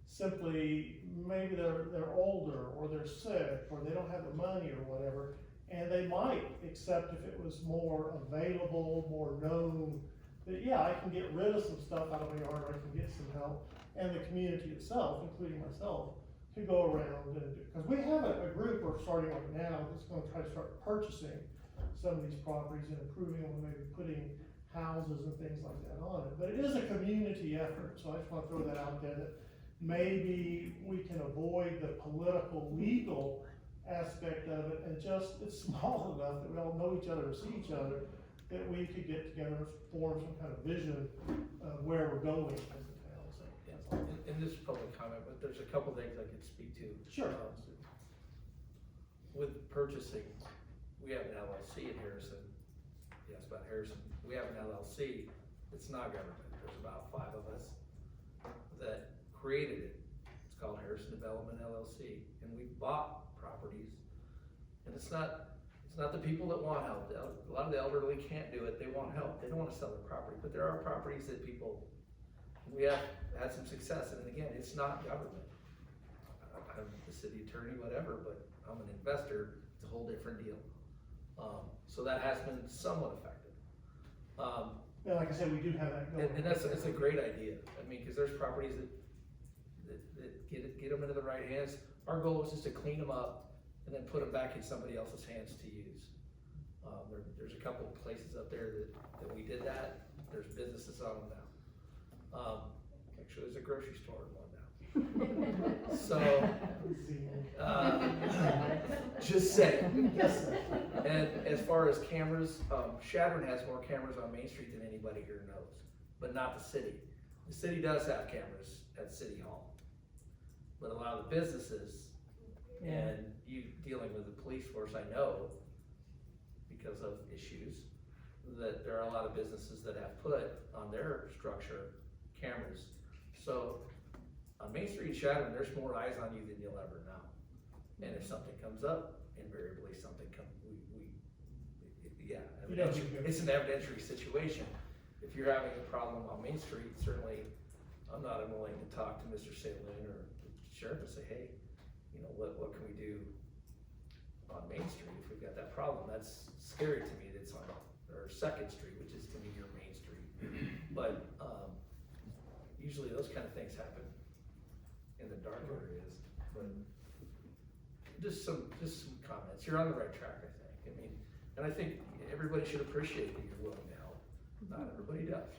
simply, maybe they're older or they're sick or they don't have the money or whatever. And they might accept if it was more available, more known, that yeah, I can get rid of some stuff out of my yard, or I can get some help. And the community itself, including myself, to go around and do. Because we have a group we're starting right now that's going to try to start purchasing some of these properties and improving them, and maybe putting houses and things like that on it. But it is a community effort, so I just want to throw that out there, that maybe we can avoid the political, legal aspect of it, and just, it's small enough that we all know each other or see each other, that we could get together and form some kind of vision of where we're going as a town, so that's all. In this public comment, but there's a couple things I could speak to. Sure. With purchasing, we have an LLC in Harrison. Yes, about Harrison. We have an LLC. It's not government. There's about 5 of us that created it. It's called Harrison Development LLC, and we bought properties. And it's not the people that want help. A lot of the elderly can't do it. They want help. They don't want to sell their property, but there are properties that we have had some success. And again, it's not government. I'm the city attorney, whatever, but I'm an investor. It's a whole different deal. So that has been somewhat effective. Yeah, like I said, we do have that going. And it's a great idea. I mean, because there's properties that get them into the right hands. Our goal is just to clean them up and then put them back in somebody else's hands to use. There's a couple of places up there that we did that. There's businesses on them now. Actually, there's a grocery store in one now. So, just saying. And as far as cameras, Shadron has more cameras on Main Street than anybody here knows, but not the city. The city does have cameras at City Hall, but a lot of the businesses, and you dealing with the police force, I know, because of issues, that there are a lot of businesses that have put on their structure cameras. So on Main Street Shadron, there's more eyes on you than you'll ever know. And if something comes up, invariably something comes, it's an evidentiary situation. If you're having a problem on Main Street, certainly I'm not unwilling to talk to Mr. Salin or the sheriff and say, hey, you know, what can we do on Main Street if we've got that problem? That's scary to me. That's on or 2nd Street, which is to me your Main Street. But usually those kind of things happen in the dark areas. But just some comments. You're on the right track, I think. I mean, and I think everybody should appreciate that you're willing to help. Not everybody does.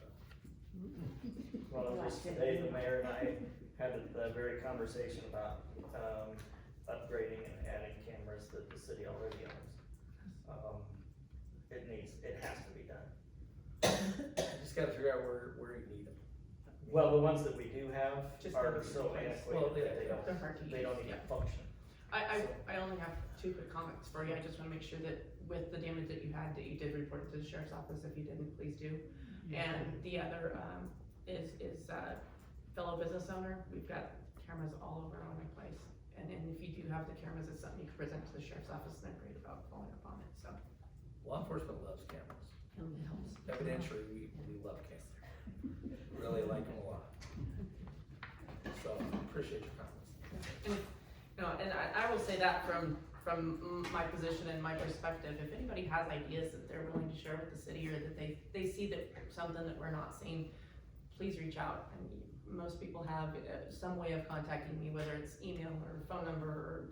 Well, just today, the mayor and I had a very conversation about upgrading and adding cameras that the city already owns. it has to be done. You just gotta figure out where you need them. Well, the ones that we do have Just are gotta be so replaced. antiquated that They're hard to use. they don't even Yeah. function. I only have two quick comments for you. I just wanna make sure that with the damage that you had, that you did report it to the sheriff's office. If you didn't, please do. And the other, is fellow business owner, we've got cameras all over our place. And if you do have the cameras, it's something you can present to the sheriff's office, and they're great about following up on it, so. Law enforcement loves cameras. It helps. Evidentiary, we love cameras. Really like them a lot. So, appreciate your comments. No, and I will say that from my position and my perspective, if anybody has ideas that they're willing to share with the city, or that they see that something that we're not seeing, please reach out. And most people have some way of contacting me, whether it's email or phone number, or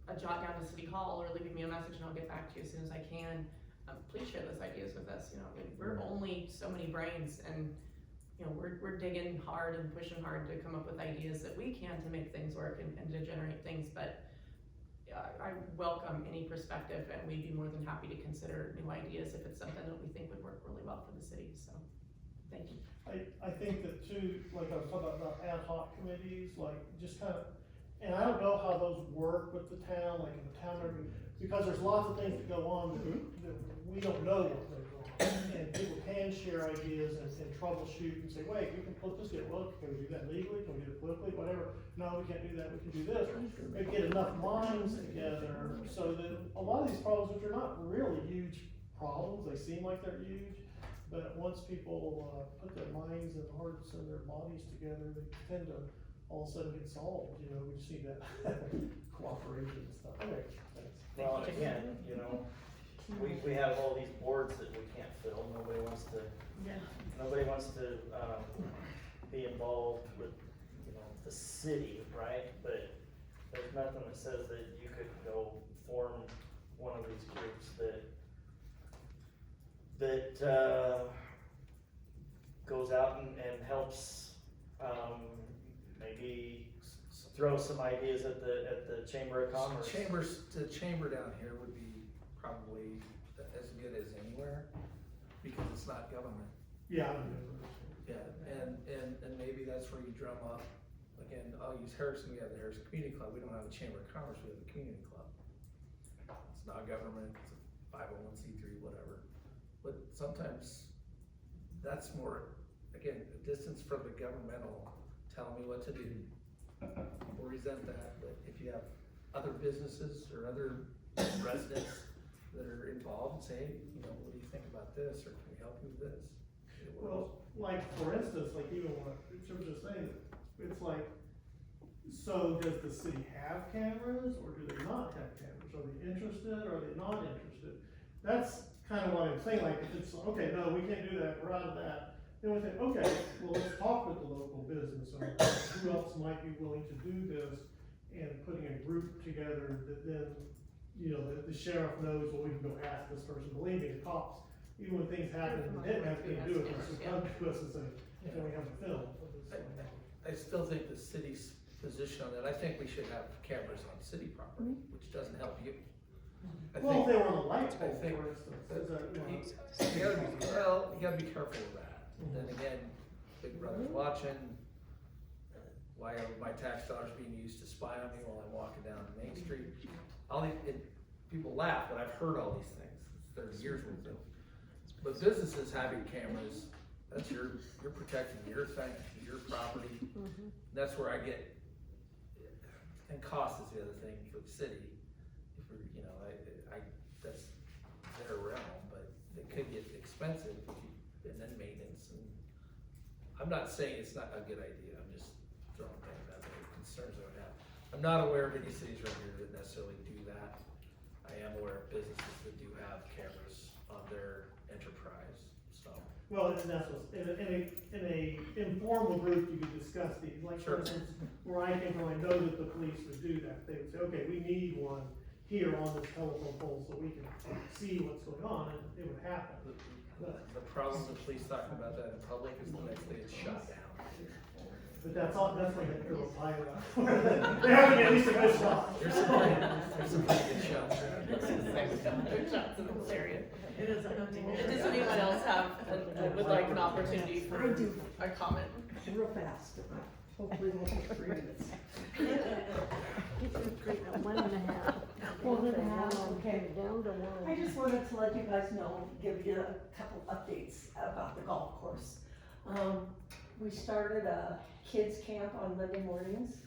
a jot down to City Hall, or leaving me a message, and I'll get back to you as soon as I can. Please share those ideas with us. You know, we're only so many brains, and you know, we're digging hard and pushing hard to come up with ideas that we can to make things work and to generate things, but I welcome any perspective, and we'd be more than happy to consider new ideas if it's something that we think would work really well for the city, so, thank you. I think that too, like I was talking about ad hoc committees, like just kind of, and I don't know how those work with the town, like in the town, because there's lots of things that go on that we don't know what they're going on. And people can share ideas and troubleshoot and say, wait, we can put this together, well, can we do that legally, can we do it politically, whatever, no, we can't do that, we can do this. We get enough minds together so that a lot of these problems, which are not really huge problems, they seem like they're huge, but once people put their minds and hearts and their bodies together, they tend to all of a sudden get solved, you know, we just need that cooperation and stuff. Okay, thanks. Well, again, you know, we have all these boards that we can't fill, nobody wants to be involved with, you know, the city, right? But there's nothing that says that you could go form one of these groups that goes out and helps, maybe throw some ideas at the Chamber of Commerce. The chamber down here would be probably as good as anywhere, because it's not government. Yeah. Yeah, and maybe that's where you drum up, again, I'll use Harrison, we have the Harrison Community Club, we don't have a Chamber of Commerce, we have a community club. It's not government, it's a 501c3, whatever, but sometimes that's more, again, a distance from the governmental telling me what to do. Or resent that, but if you have other businesses or other residents that are involved and say, hey, you know, what do you think about this, or can we help you with this? Well, like for instance, like even what Jim was just saying, it's like, so does the city have cameras or do they not have cameras? Are they interested or are they not interested? That's kind of what I'm saying, like if it's, okay, no, we can't do that, we're out of that. Then we think, okay, well, let's talk with the local business owner, who else might be willing to do this? And putting a group together that then, you know, the sheriff knows, well, we can go ask this person. Believe me, the cops, even when things happen, they didn't have to do it, they come to us and say, can we have a film? I still think the city's position on that, I think we should have cameras on city property, which doesn't help you. Well, if they were on a light pole, think- for instance, is that, you know, you gotta be careful with that. Then again, Big Brother's watching, why are my tax dollars being used to spy on me while I'm walking down Main Street? People laugh, but I've heard all these things, it's 30 years worth of. But businesses having cameras, that's you're protecting your thing, your property. That's where I get, and cost is the other thing for the city. If we're, you know, that's their realm, but it could get expensive and then maintenance, and I'm not saying it's not a good idea, I'm just throwing things out there, concerns I would have. I'm not aware of any cities right here that necessarily do that. I am aware of businesses that do have cameras on their enterprise, so. well, and that's what's, in a informal group, you could discuss these, like for Sure. instance, where I came from, I know that the police would do that. They would say, okay, we need one here on this telephone pole so we can see what's going on, and it would happen. The problem with police talking about that in public is the next day it's shut down. But that's like a little pilot. They have at least a good shot. There's some pretty good shots around here. some other shots in this area. It is a hunting area. Does anyone else have, would like an opportunity for I do. a comment? Real fast, hopefully we'll take 3 minutes. 1.5. 1.5, okay. Down to 1. I just wanted to let you guys know, give you a couple updates about the golf course. We started a kids camp on Monday mornings.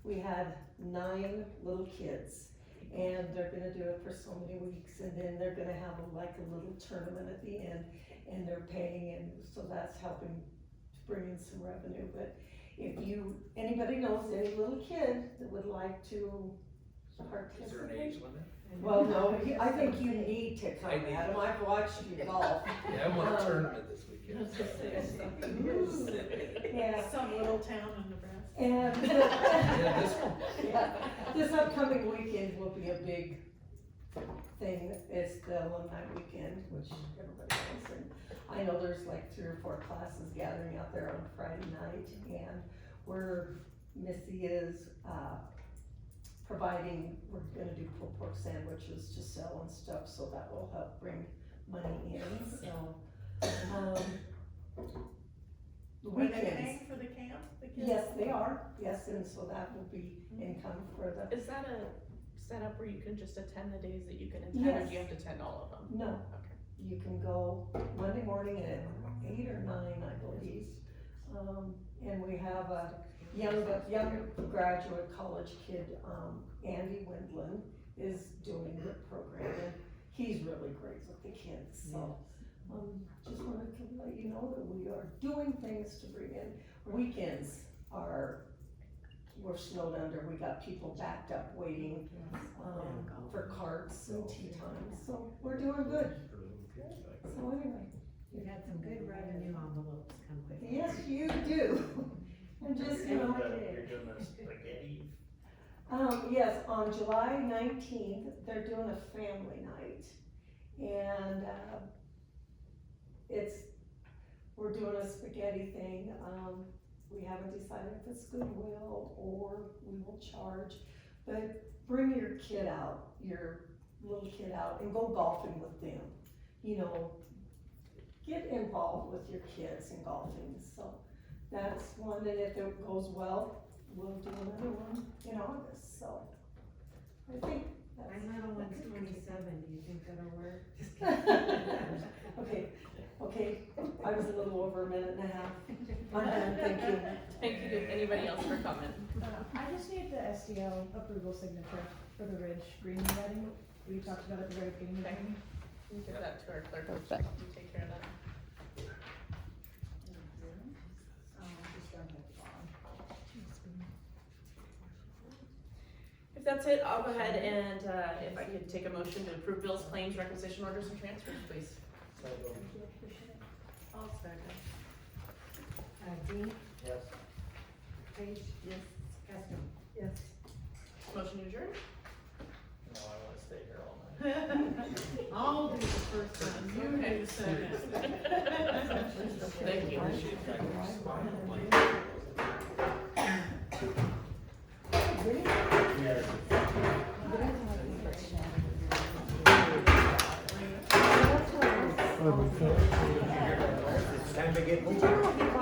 We had 9 little kids, and they're gonna do it for so many weeks, and then they're gonna have like a little tournament at the end, and they're paying, and so that's helping to bring in some revenue. But if anybody knows any little kid that would like to participate. Is there an age limit? Well, no, I think you need to come, Adam, I've watched you golf. Yeah, I won a tournament this weekend. Yeah, Some little town in Nebraska. and, Yeah, this one. yeah, this upcoming weekend will be a big thing, it's the alumni weekend, which everybody knows, and I know there's like 3 or 4 classes gathering out there on Friday night, and Missy is, providing, we're gonna do pulled pork sandwiches to sell and stuff, so that will help bring money in, so, the Are they weekends. paying for the camp, the kids? Yes, they are, yes, and so that will be income for the, Is that a setup where you can just attend the days that you can attend, or Yes. do you have to attend all of them? no, Okay. you can go Monday morning at 8 or 9, I believe. And we have a young graduate college kid, Andy Windland is doing the program, and he's really great with the kids, so. Just wanted to let you know that we are doing things to bring in. Weekends we're snowed under, we got people backed up waiting, for carts and tea times, so we're doing good. So anyway, You've had some good revenue envelopes come quick. yes, you do. And just, You're doing a spaghetti. Yes, on July 19th, they're doing a family night, and, we're doing a spaghetti thing, we haven't decided if it's Goodwill or we will charge, but bring your kid out, your little kid out, and go golfing with them, get involved with your kids in golfing, so that's one, and if it goes well, we'll do another one in August, so I think that's. My little one's 27, do you think that'll work? Just kidding. Okay, I was a little over a minute and a half. I'm done, thank you. Thank you. Anybody else for comment? I just need the SDL approval signature for the Ridge Green wedding. We talked about it at the very beginning of the meeting. Can you give that to our clerk? Perfect. You take care of that. If that's it, I'll go ahead and, if I could take a motion to approve bills, claims, requisition orders, and transfers, please. I'll second. Dean, Yes. Page, Yes. Custom. Yes. Motion adjourned? No, I wanna stay here all night. I'll do the first one, you do the second. Thank you. It's time to get moving.